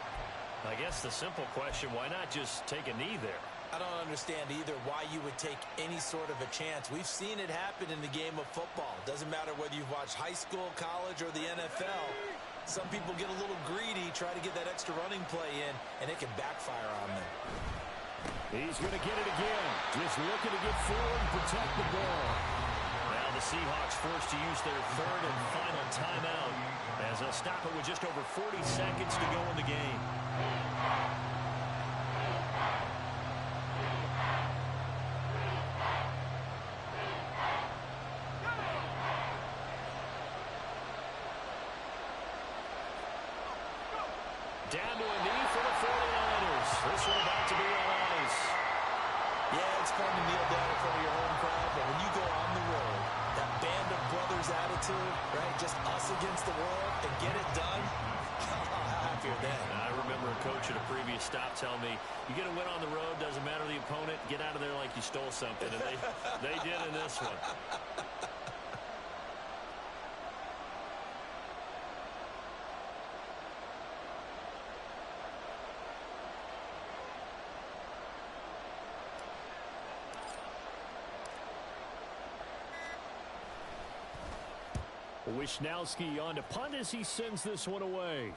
I guess the simple question, why not just take a knee there? I don't understand either why you would take any sort of a chance. We've seen it happen in the game of football. Doesn't matter whether you've watched high school, college, or the NFL. Some people get a little greedy, try to get that extra running play in, and it can backfire on them. He's going to get it again. Just looking to get forward and protect the ball. Now the Seahawks forced to use their 3rd and final timeout as they'll stop it with just over 40 seconds to go in the game. Down to a knee for the 49ers. This one about to be on ice. Yeah, it's fun to kneel down in front of your home crowd, but when you go on the road, that band of brothers attitude, right, just us against the world, and get it done, how happy are they? I remember a coach at a previous stop telling me, you get a win on the road, doesn't matter the opponent, get out of there like you stole something. And they did in this one. Wishnowski on to punt as he sends this one away.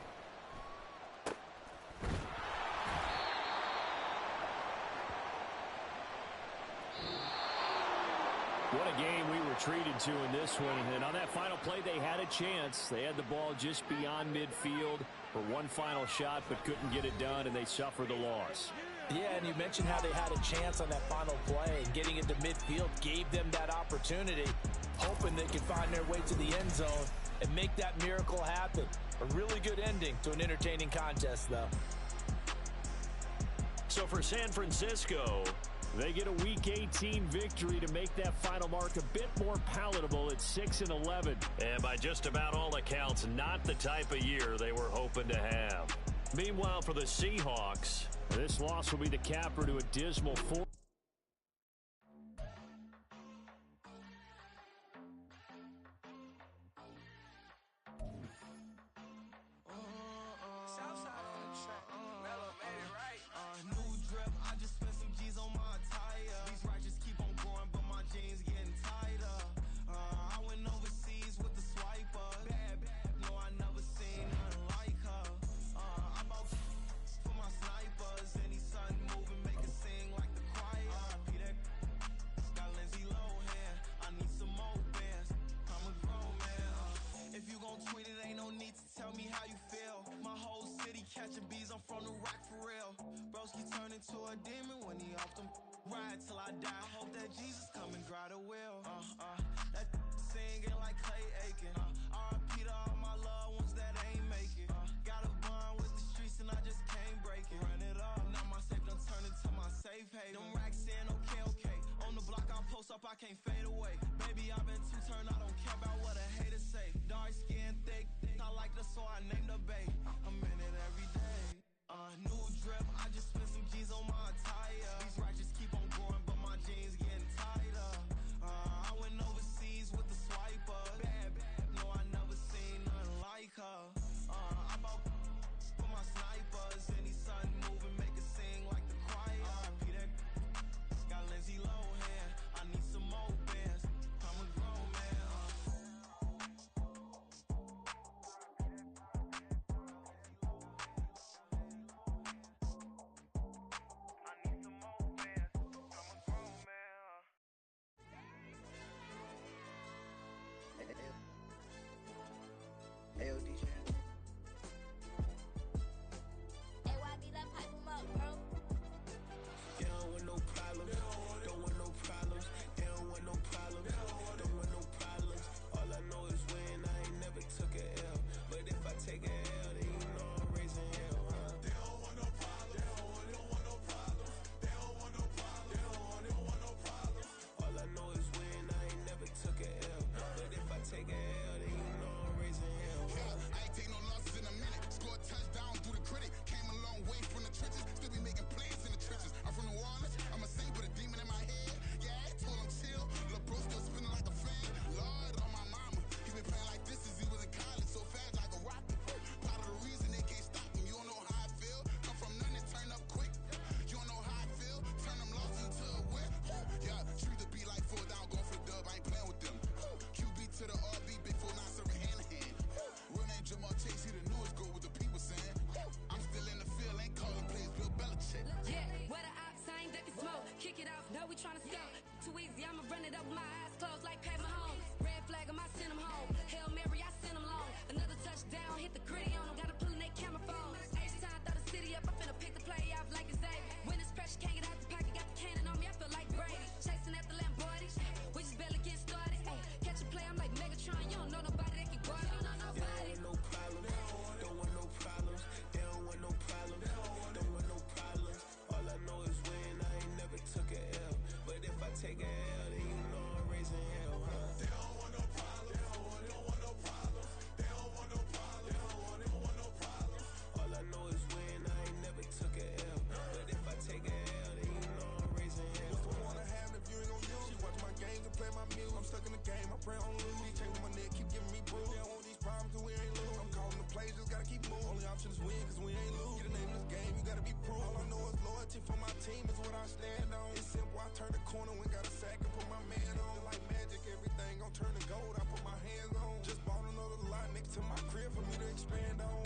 What a game we were treated to in this one. And on that final play, they had a chance. They had the ball just beyond midfield for one final shot, but couldn't get it done, and they suffered the loss. Yeah, and you mentioned how they had a chance on that final play, and getting into midfield gave them that opportunity, hoping they could find their way to the end zone and make that miracle happen. A really good ending to an entertaining contest, though. So for San Francisco, They get a Week 18 victory to make that final mark a bit more palatable at 6-11. And by just about all accounts, not the type of year they were hoping to have. Meanwhile, for the Seahawks, this loss will be the capper to a dismal 4. I can't fade away. Baby, I've been too turned, I don't care about what a hater say. Dark skin, thick, I like the so I named the bae. I'm in it every day. New drip, I just spent some G's on my attire. These righteous keep on growing, but my jeans getting tighter. I went overseas with the swiper. Bad, no, I never seen nothing like her. I bought for my snipers. Any sun moving, make it sing like the choir. Peter got Lindsay Lohan. I need some more bands. I'm a grown man. I need some more bands. I'm a grown man. Hey, yo, DJ. AYD, that pipe him up, bro. They don't want no problems. Don't want no problems. They don't want no problems. Don't want no problems. All I know is win. I ain't never took a L. But if I take a L, then you know I'm raising hell, huh? They don't want no problems. They don't want no problems. They don't want no problems. They don't want no problems. All I know is win. I ain't never took a L. But if I take a L, then you know I'm raising hell, huh? I ain't take no losses in a minute. Scored touchdown through the critic. Came a long way from the trenches. Still be making plays in the trenches. I'm from New Orleans. I'm a saint with a demon in my head. Yeah, I told him chill. Lil' bro still spinning like a fan. Lord on my mama. He been playing like this since he was in college. So fast like a rocket. Part of the reason they can't stop him. You don't know how I feel. Come from nothing and turn up quick. You don't know how I feel. Turn them losses into a win. Yeah, treat the beat like 4 down. Going for the dub. I ain't playing with them. QB to the RB. Big 4 9 serving hand to hand. Real name Jamal Chase. He the newest goal with the people saying. I'm still in the field. Ain't calling plays. Bill Belichick. Yeah, where the ops ain't that can smoke. Kick it off, know we tryna score. Too easy, I'ma run it up with my eyes closed like Pat Mahomes. Red flag, I send him home. Hail Mary, I send him long. Another touchdown, hit the gritty on him. Gotta pull in that camera phone. H-time, throw the city up. I finna pick the play off like it's Xavier. When it's pressure, can't get out the pocket. Got the cannon on me, I feel like Brady. Chasing at the Lamborghini. We just barely get started. Ay, catch a play, I'm like Megatron. You don't know nobody that can guard it. You don't know nobody. No problems. Don't want no problems. They don't want no problems. Don't want no problems. All I know is win. I ain't never took a L. But if I take a L, then you know I'm raising hell, huh? They don't want no problems. They don't want no problems. They don't want no problems. They don't want no problems. All I know is win. I ain't never took a L. But if I take a L, then you know I'm raising hell. What's the point of having if you ain't gon' use? She watch my games and play my music. I'm stuck in the game. I pray on lose. He changing my neck, keep giving me bruise. They don't want these problems 'cause we ain't lose. I'm calling the plays, just gotta keep moving. Only option is win 'cause we ain't lose. Get a name in this game, you gotta be proof. All I know is loyalty for my team is what I stand on. It's simple, I turn the corner when got a sack and put my man on. Like magic, everything gon' turn to gold. I put my hands on. Just bought another lot next to my crib for me to expand on.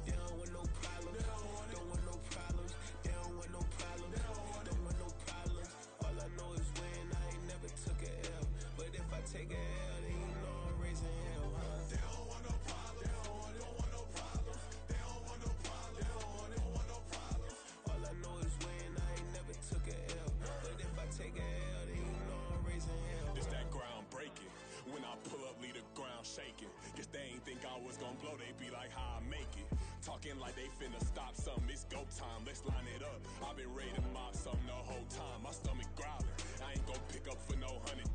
They don't want no problems. Don't want no problems. They don't want no problems. Don't want no problems. All I know is win. I ain't never took a L. But if I take a L, then you know I'm raising hell, huh? They don't want no problems. They don't want no problems. They don't want no problems. They don't want no problems. All I know is win. I ain't never took a L. But if I take a L, then you know I'm raising hell. It's that ground breaking. When I pull up, leave the ground shaking. Guess they ain't think I was gonna blow. They be like, how I make it. Talking like they finna stop something. It's go time, let's line it up. I've been ready to mop something the whole time. My stomach growling. I ain't gon' pick up for no 100,000.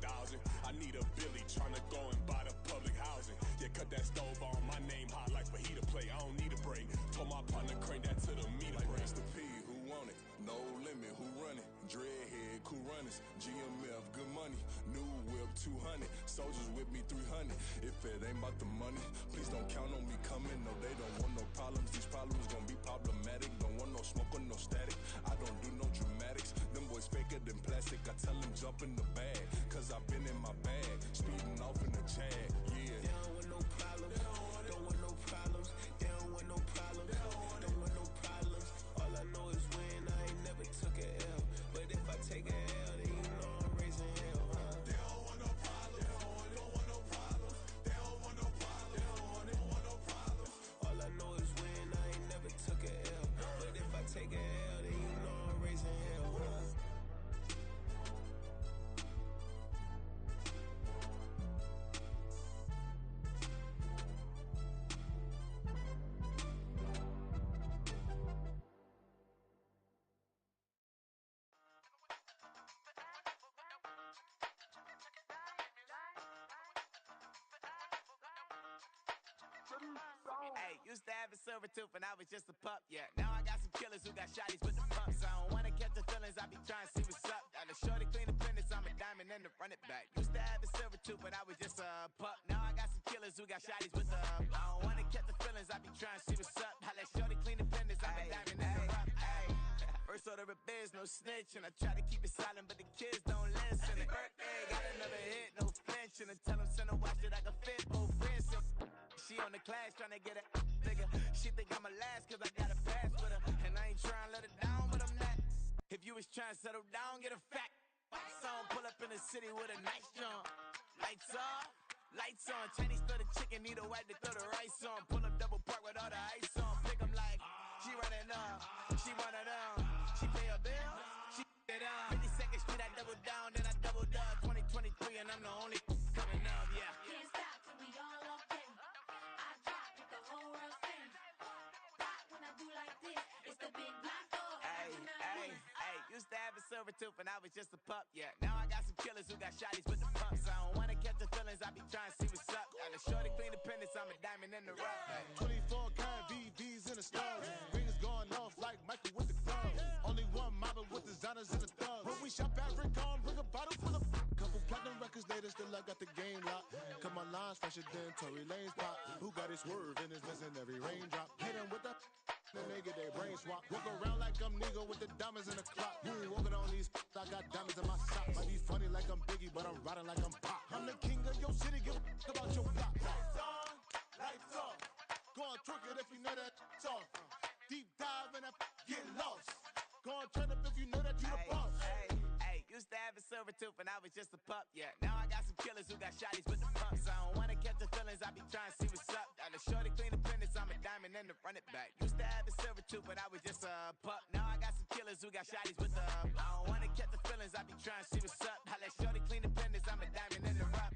I need a Billy tryna go and buy the public housing. Yeah, cut that stove on. My name hot like fajita plate. I don't need a break. Told my partner crank that to the meter break. Mr. P, who want it? No limit, who run it? Dreadhead, cool runners. GMF, good money. New whip, 200. Soldiers with me, 300. If it ain't about the money, please don't count on me coming. No, they don't want no problems. These problems gon' be problematic. Don't want no smoke or no static. I don't do no dramatics. Them boys faker than plastic. I tell them jump in the bag, cause I've been in my bag. Speeding off in the Jag, yeah. They don't want no problems. Don't want no problems. They don't want no problems. Don't want no problems. All I know is win. I ain't never took a L. But if I take a L, then you know I'm raising hell, huh? They don't want no problems. Don't want no problems. They don't want no problems. Don't want no problems. All I know is win. I ain't never took a L. But if I take a L, then you know I'm raising hell, huh? Hey, used to have a silver tooth and I was just a pup, yeah. Now I got some killers who got shotties with the pumps. I don't wanna catch the feelings, I be trying to see what's up. Got a shorty clean the business, I'm a diamond and to run it back. Used to have a silver tooth but I was just a pup. Now I got some killers who got shotties with the I don't wanna catch the feelings, I be trying to see what's up. I let shorty clean the business, I'm a diamond and to run. First order of biz, no snitch, and I try to keep it silent, but the kids don't listen. And birthday, got another hit, no flinching. And tell them send a watch that I can fit both wrists. She on the class trying to get a nigga. She think I'm a last cause I got a pass with her. And I ain't trying to let her down, but I'm not. If you was trying to settle down, get a fact. Song, pull up in the city with a nice jump. Lights off, lights on. Chinese throw the chicken, need a wipe to throw the rice on. Pull up double park with all the ice on. Pick 'em like, she running up, she one of them. She pay her bill, she it up. 52nd Street, I double down, then I doubled up. 2023, and I'm the only coming up, yeah. Can't stop till we all okay. I drop it, the whole world sings. Rock when I do like this, it's the big black door. Hey, used to have a silver tooth and I was just a pup, yeah. Now I got some killers who got shotties with the pumps. I don't wanna catch the feelings, I be trying to see what's up. Got a shorty clean the pendants, I'm a diamond in the rough. 24 karat VVs in the stars. Rings going off like Michael with the gloves. Only one mobbing with designers in the thugs. When we shop at Rick on, bring a bottle full of couple platinum records later, still I got the game locked. Cause my lines fresher than Tory Lane's pop. Who got his swerve and is missing every raindrop. Hit him with the then they get their brain swap. Walk around like I'm Nego with the diamonds in the clock. You ain't walking on these, I got diamonds in my socks. Might be funny like I'm Biggie, but I'm riding like I'm Pop. I'm the king of your city, give a about your block. Lights on, lights off. Go on, twerk it if you know that off. Deep dive and I get lost. Go on, turn up if you know that you the boss. Hey, used to have a silver tooth and I was just a pup, yeah. Now I got some killers who got shotties with the pumps. I don't wanna catch the feelings, I be trying to see what's up. Got a shorty clean the pendants, I'm a diamond and to run it back. Used to have a silver tooth but I was just a pup. Now I got some killers who got shotties with the I don't wanna catch the feelings, I be trying to see what's up. I let shorty clean the pendants, I'm a diamond in the rough.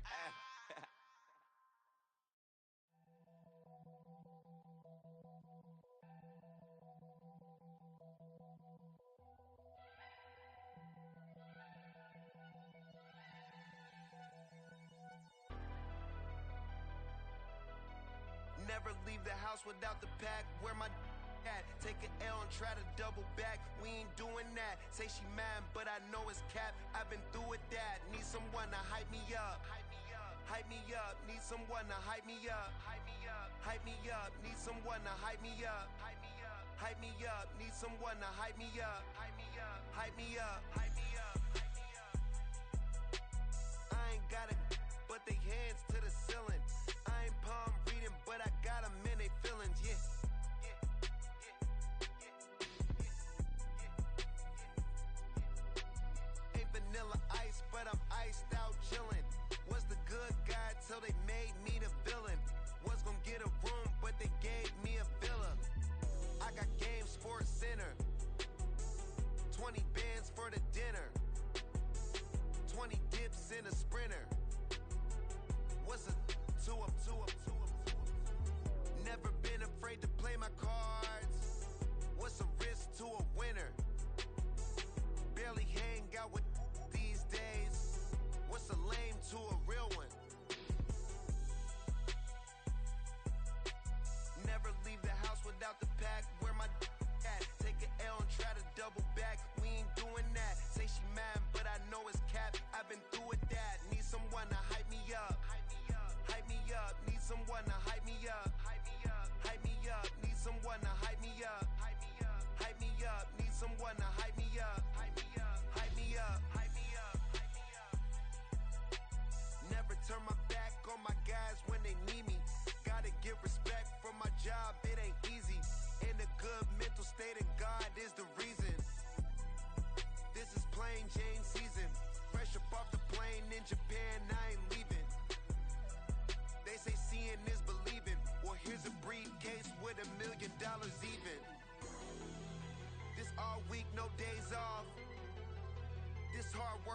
Never leave the house without the pack. Where my at? Take an L and try to double back. We ain't doing that. Say she mad, but I know it's cap. I've been through with that. Need someone to hype me up. Hype me up. Need someone to hype me up. Hype me up. Hype me up. Need someone to hype me up. Hype me up. Hype me up. Need someone to hype me up. Hype me up. Hype me up. Hype me up. I ain't got it, but they hands to the ceiling. I ain't palm reading, but I got them in they feelings, yeah. Ain't vanilla ice, but I'm iced out chillin'. Was the good guy till they made me the villain. Was gonna get a room, but they gave me a villa. I got game Sports Center. 20 bands for the dinner. 20 dips in a sprinter. What's a two up? Never been afraid to play my cards.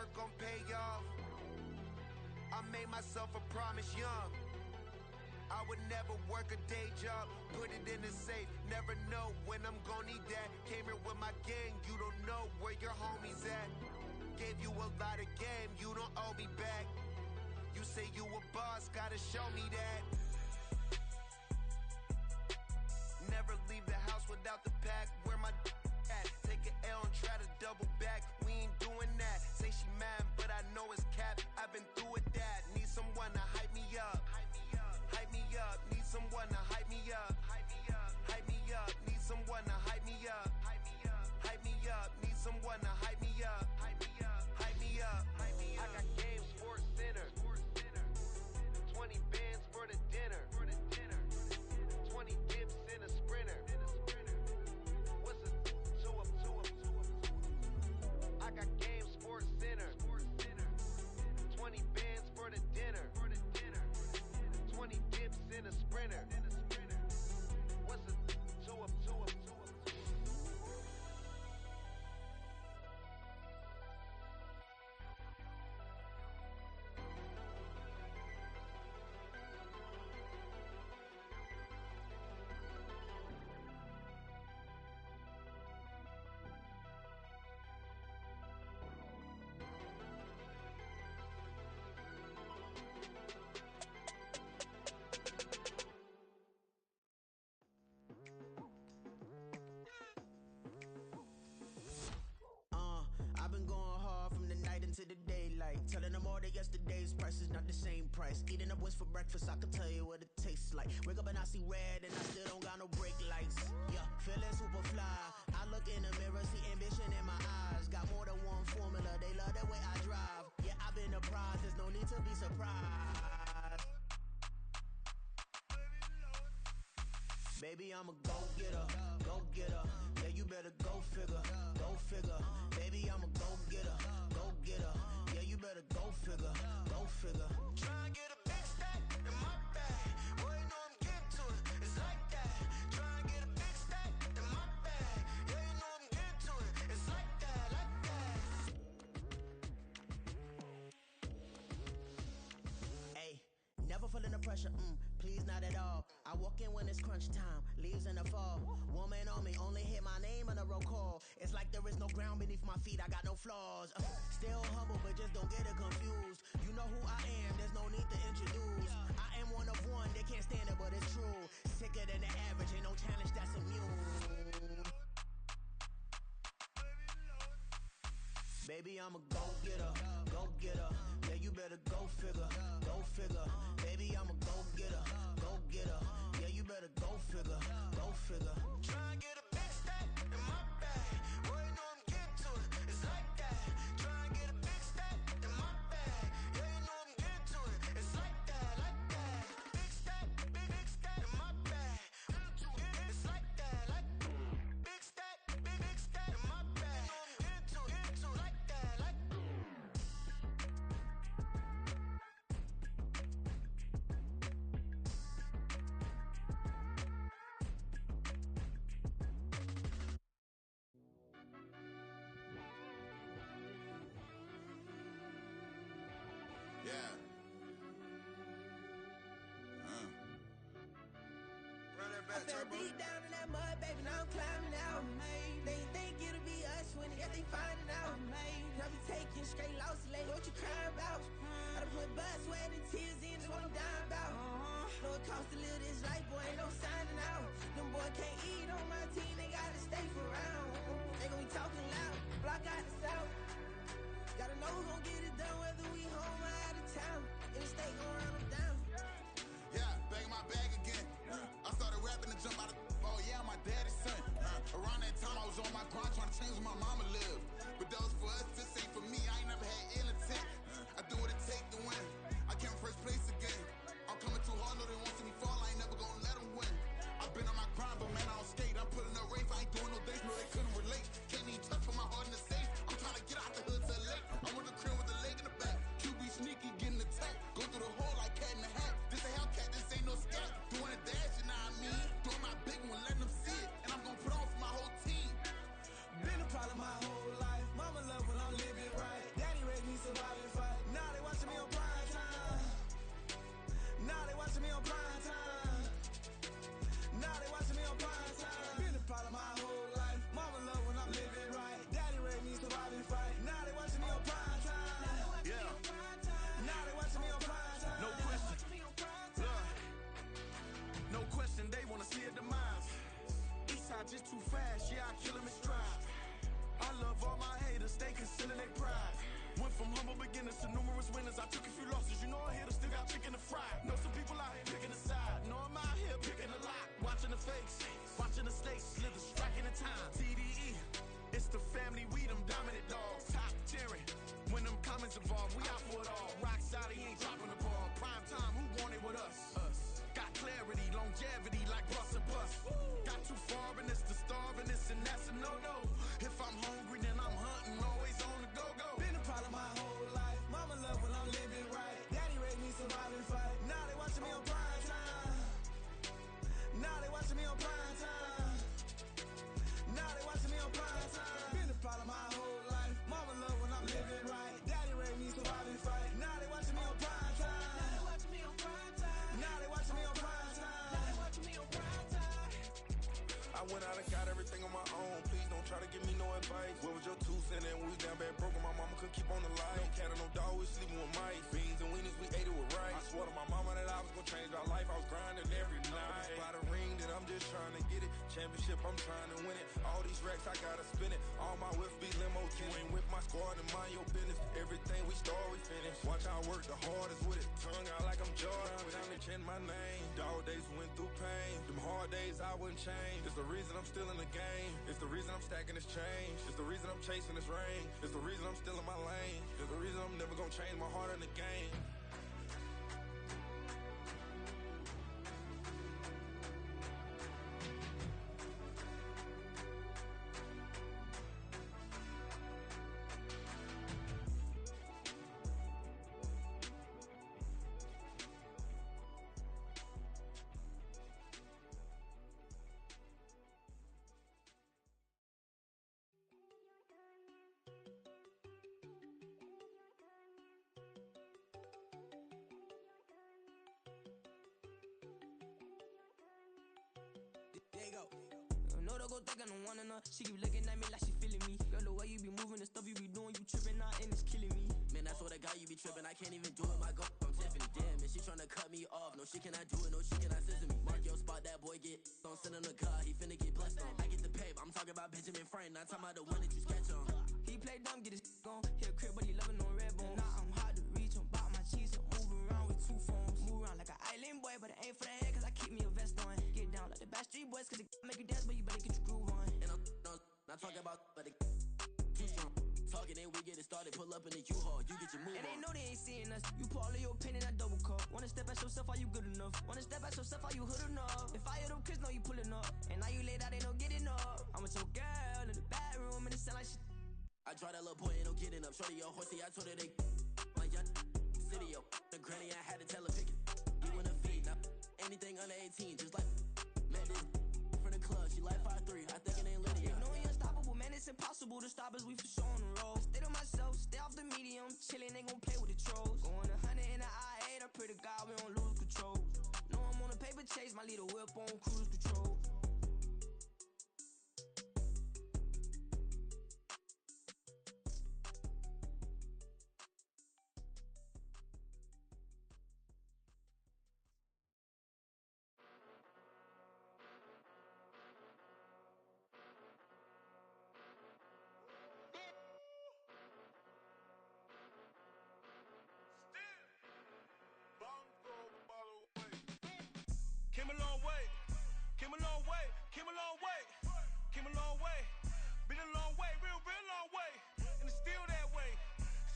work gon' pay off. I made myself a promise young. I would never work a day job, put it in the safe, never know when I'm gon' need that. Came here with my gang, you don't know where your homies at. Gave you a lot of game, you don't owe me back. You say you a boss, gotta show me that. Never leave the house without the pack, where my at. Take an L and try to double back, we ain't doing that. Say she mad, but I know it's cap, I've been through with that. Need someone to hype me up. Hype me up, need someone to hype me up. Hype me up, need someone to hype me up. Hype me up, need someone to hype me up. Hype me up. I got game, Sports Center. 20 bands for the dinner. 20 dips in a sprinter. What's a 2 up? I got game, Sports Center. 20 bands for the dinner. 20 dips in a sprinter. What's a 2 up? I've been going hard from the night into the daylight, telling them all that yesterday's price is not the same price. Eating up what's for breakfast, I can tell you what it tastes like. Wake up and I see red and I still don't got no brake lights. Yeah, feeling super fly. I look in the mirror, see ambition in my eyes. Got more than one formula, they love the way I drive. Yeah, I've been a prize, there's no need to be surprised. Baby, I'm a go-getter, go-getter. Yeah, you better go figure, go figure. Baby, I'm a go-getter, go-getter. Yeah, you better go figure, go figure. Try and get a big stack in my bag. Boy, you know I'm getting to it, it's like that. Try and get a big stack in my bag. Yeah, you know I'm getting to it, it's like that, like that. Hey, never feeling the pressure, please not at all. I walk in when it's crunch time, leaves in the fall. Woman on me, only hit my name on a roll call. It's like there is no ground beneath my feet, I got no flaws. Still humble, but just don't get it confused. You know who I am, there's no need to introduce. I am one of one, they can't stand it, but it's true. Sicker than the average, ain't no challenge that's immune. Baby, I'm a go-getter, go-getter. Yeah, you better go figure, go figure. Baby, I'm a go-getter, go-getter. Yeah, you better go figure, go figure. Try and get a big stack in my bag. Boy, you know I'm getting to it, it's like that. Try and get a big stack in my bag. Yeah, you know I'm getting to it, it's like that, like that. Big stack in my bag. It's like that, like big stack in my bag. You know I'm getting to it, like that, like. Yeah. Run that back, I fell Turbo. deep down in that mud, baby, now I'm climbing out. They think it'll be us when they finding out. I be taking straight losses lately, what you crying about? I done put blood, sweat, and tears in, just what I'm dying about. Know it costs to live this life, boy, ain't no signing out. Them boy can't eat on my team, they gotta stay for round. They gon' be talking loud, block out the south. Gotta know who gon' get it done, whether we home or out of town. In the state, gon' run them down. Yeah, back in my bag again. I started rapping to jump out of. Oh yeah, I'm my daddy's son. Around that time, I was on my grind trying to change where my mama lived. But that was for us, this ain't for me. I ain't never had ill intent. I do what it take to win. I came first place again. I'm coming too hard, know they want to see me fall. I ain't never gonna let them win. I've been on my grind, but man, I don't skate. I'm putting up race, I ain't doing no dates. No, they couldn't relate. Can't even touch for my heart in the safe. I'm trying to get out the hood to the lake. I'm with the crib with the leg in the back. QB sneaky, getting attacked. Go through the hole like cat in the hat. This a Hellcat, this ain't no scat. Doing a dash, you know what I mean? Doing my big one, letting them see it. And I'm gonna put on for my whole team. Been a problem my whole just too fast, yeah, I kill him in stride. I love all my haters, they concealing their pride. Went from humble beginners to numerous winners. I took a few losses, you know I hit, still got chicken to fry. Know some people out here picking a side. Know I'm out here picking a lot. Watching the fakes, watching the stakes, slither, striking the time. TDE, it's the family, we them dominant dogs. Top tiering, when them comments involved, we out for it all. Rock solid, he ain't dropping the ball. Prime time, who want it with us? Got clarity, longevity, like bus and bus. Got too far and it's the starving, this and that's a no-no. If I'm hungry, then I'm hunting, always on the go-go. Been a problem my whole life. Mama love when I'm living right. Daddy raised me survive and fight. Now they watching me on prime time. Now they watching me on prime time. Now they watching me on prime time. Been a problem my whole life. Mama love when I'm living right. Daddy raised me survive and fight. Now they watching me on prime time. Now they watching me on prime time. Now they watching me on prime time. Now they watching me on prime time. I went out and got everything on my own. Please don't try to give me no advice. What was your 2 cents? And we was down bad broke and my mama couldn't keep on the light. No cat and no dog, we sleeping with mice. Beans and weenies, we ate it with rice. I swore to my mama that I was gonna change our life. I was grinding every night. By the ring that I'm just trying to get it. Championship, I'm trying to win it. All these racks, I gotta spin it. All my whips be limo tinted. You ain't with my squad and mind your business. Everything we start, we finish. Watch I work the hardest with it. Tongue out like I'm Jordan. Time to change my name. Dog days went through pain. Them hard days I wouldn't change. It's the reason I'm still in the game. It's the reason I'm stacking this change. It's the reason I'm chasing this ring. It's the reason I'm still in my lane. It's the reason I'm never gonna change my heart in the game. There you go. No, don't go think I don't want enough. She keep looking at me like she feeling me. Girl, the way you be moving, the stuff you be doing, you tripping out and it's killing me. Man, I swear to God, you be tripping. I can't even do it. My girl from Tiffany. Damn, and she tryna cut me off. No, she cannot do it. No, she cannot scissor me. Mark your spot, that boy get on. Send him the car. He finna get blessed on. I get the pay. I'm talking about Benjamin Franklin. Not talking about the one that you sketch on. He play dumb, get his gone. Hit a crib, but he loving on red bone. Now I'm hard to reach. I'm bout my cheese. I'm moving around with 2 phones. Move around like an island boy, but it ain't for the head, cause I keep me a vest on. Get down like the Backstreet Boys, cause it make you dance, but you better get your groove on. And I'm not talking about, but it too strong. Talking and we get it started. Pull up in the U-Haul. You get your move and on. they know they ain't seeing us. You pull all of your pen in that double cup. Wanna step at yourself, are you good enough? Wanna step at yourself, are you hood enough? If I hear them kids, know you pulling up. And now you late out, they no getting up. I'm with your girl in the bedroom, and it sound like shit. I draw that little boy, ain't no getting up. Shorty your horsey, I told her they my young city, yo. The granny, I had to tell her pick it. You in the feed, now anything under 18, just like met this from the club. She like 5'3", I think it ain't Lydia. You know we unstoppable, man, it's impossible to stop us, we for sure on the road. Stay to myself, stay off the medium, chillin', they gon' play with the trolls. Going 100 in the I-8, I pray to God we don't lose control. Know I'm on a paper chase, my leader whip on cruise control. Came a long way, came a long way, came a long way, came a long way. Been a long way, real long way. And it's still that way,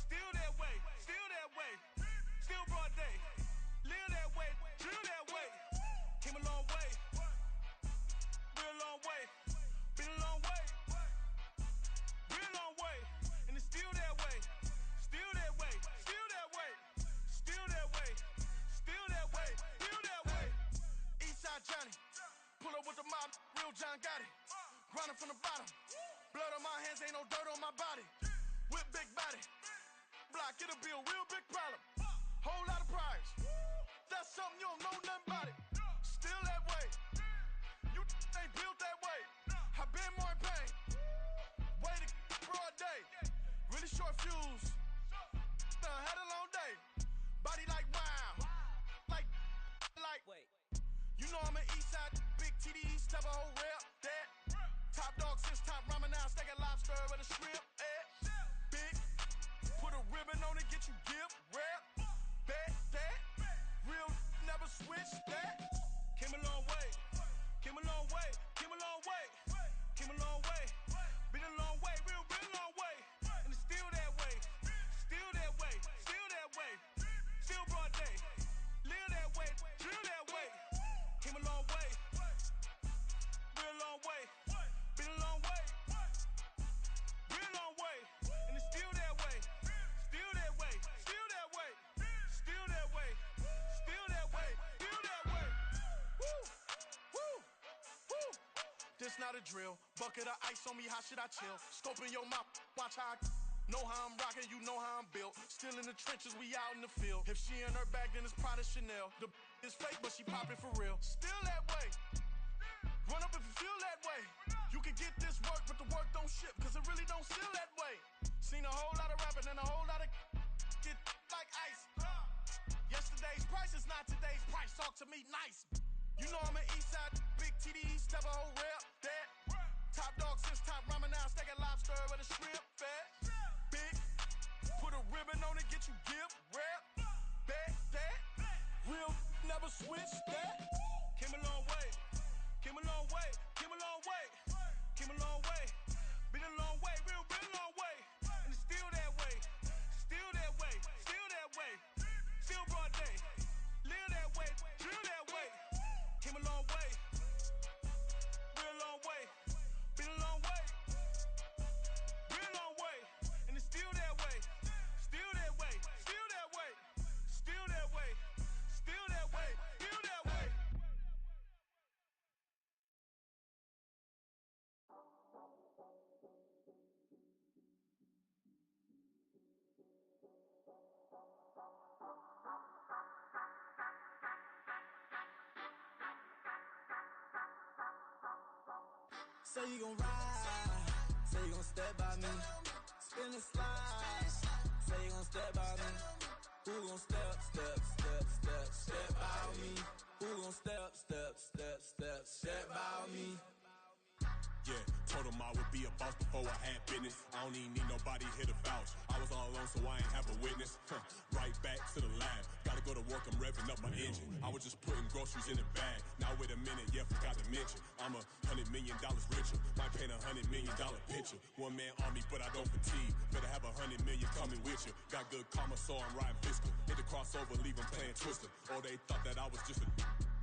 still that way, still that way. Still broad day, live that way, drill that way. Came a long way, real long way. Been a long way, real long way. And it's still that way, still that way, still that way, still that way, still that way, still that way. Eastside Johnny, pull up with the mob, real John got it. Grinding from the bottom, blood on my hands, ain't no dirt on my body. Whip big body, block, it'll be a real big problem. Whole lot of prize, that's something you don't know nothing about it. Still that way, you ain't built that way. I been more in pain, way to broad day. Really short fuse, had a long day. Body like wow, like. Wait. You know I'm an Eastside, big TDE, step a whole rep, that. where the shrimp at. Big, put a ribbon on it, get you gift wrap. Bet that, real never switch that. Came a long way, came a long way, came a long way, came a long way. Been a long way, real long way. And it's still that way, still that way, still that way. Still broad day, live that way, drill that way. Came a long way, real long way. Been a long way, real long way. And it's still that way, still that way, still that way, still that way, still that way, still that way. Woo, woo, woo. This not a drill. Bucket of ice on me, how should I chill? Scope in your mouth, watch how I know how I'm rocking, you know how I'm built. Still in the trenches, we out in the field. If she in her bag, then it's Prada Chanel. The is fake, but she poppin' for real. Still that way. Run up if you feel that way. You can get this work, but the work don't ship, cause it really don't feel that way. Seen a whole lot of rapping and a whole lot of get like ice. Yesterday's price is not today's price. Talk to me nice. You know I'm an Eastside big TDE, step a whole rep that. Top dog since top ramen now, steak and lobster with a shrimp fat. Big, put a ribbon on it, get you gift wrap. Bet that, real never switch that. Came a long way, came a long way, came a long way, came a long way. Been a long way, real been a long way. And it's still that way, still that way, still that way. Still broad day, live that way, drill that way. Came a long way, real long way. Been a long way, real long way. And it's still that way, still that way, still that way, still that way, still that way, still that way. Say you gon' ride, say you gon' step by me, spin and slide, say you gon' step by me. Who gon' step, step, step, step, step by me? Who gon' step, step, step, step, step by me? Yeah, told him I would be a boss before I had business. I don't even need nobody here to vouch. I was all alone, so I ain't have a witness. Right back to the lab. Gotta go to work, I'm revving up my engine. I was just putting groceries in a bag. Now wait a minute, yeah, forgot to mention. I'm $100 million richer. Might paint $100 million picture. One man army, but I don't fatigue. Better have 100 million coming with you. Got good karma, so I'm riding fiscal. Hit the crossover, leave them playing Twister. Oh, they thought that I was just a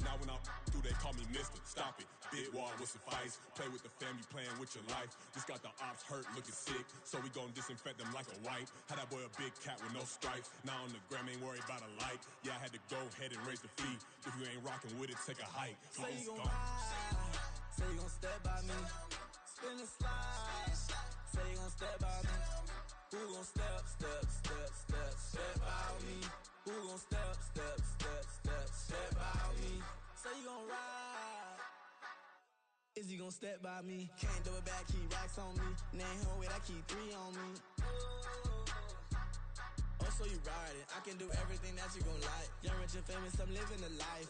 now when I'm through, they call me Mister. Stop it, big wall will suffice. Play with the family, playing with your life. Just got the ops hurt, looking sick. So we gon' disinfect them like a wipe. Had that boy a big cat with no stripes. Now on the gram, ain't worried about a light. Yeah, I had to go ahead and raise the fee. If you ain't rocking with it, take a hike. Say you gon' ride, say you gon' step by me, spin and slide. Say you gon' step by me. Who gon' step, step, step, step, step by me? Who gon' step, step, step, step, step by me? Say you gon' ride. Is you gon' step by me? Can't do it back, keep racks on me. Name home with I keep 3 on me. Oh, so you riding? I can do everything that you gon' like. Young, rich, and famous, I'm living the life.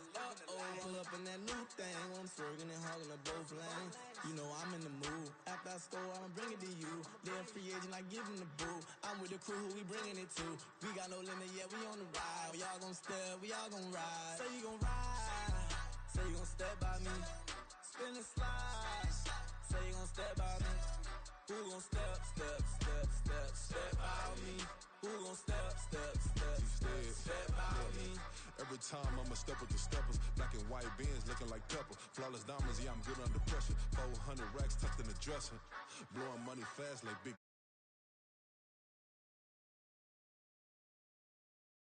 Pull up in that new thing. When I'm swerving and hogging up both lanes. You know I'm in the mood. After I score, I'ma bring it to you. They're a free agent, I give them the boo. I'm with the crew, who we bringing it to. We got no limit, yeah, we on the ride. We all gon' step, we all gon' ride. Say you gon' ride. Say you gon' step by me. Spin and slide. Say you gon' step by me. Who gon' step, step, step, step, step by me? Who gon' step, step, step, step, step by me? Every time I'ma step with the steppers. Black and white beans looking like pepper. Flawless diamonds, yeah, I'm good under pressure. 400 racks tucked in the dresser. Blowing money fast like big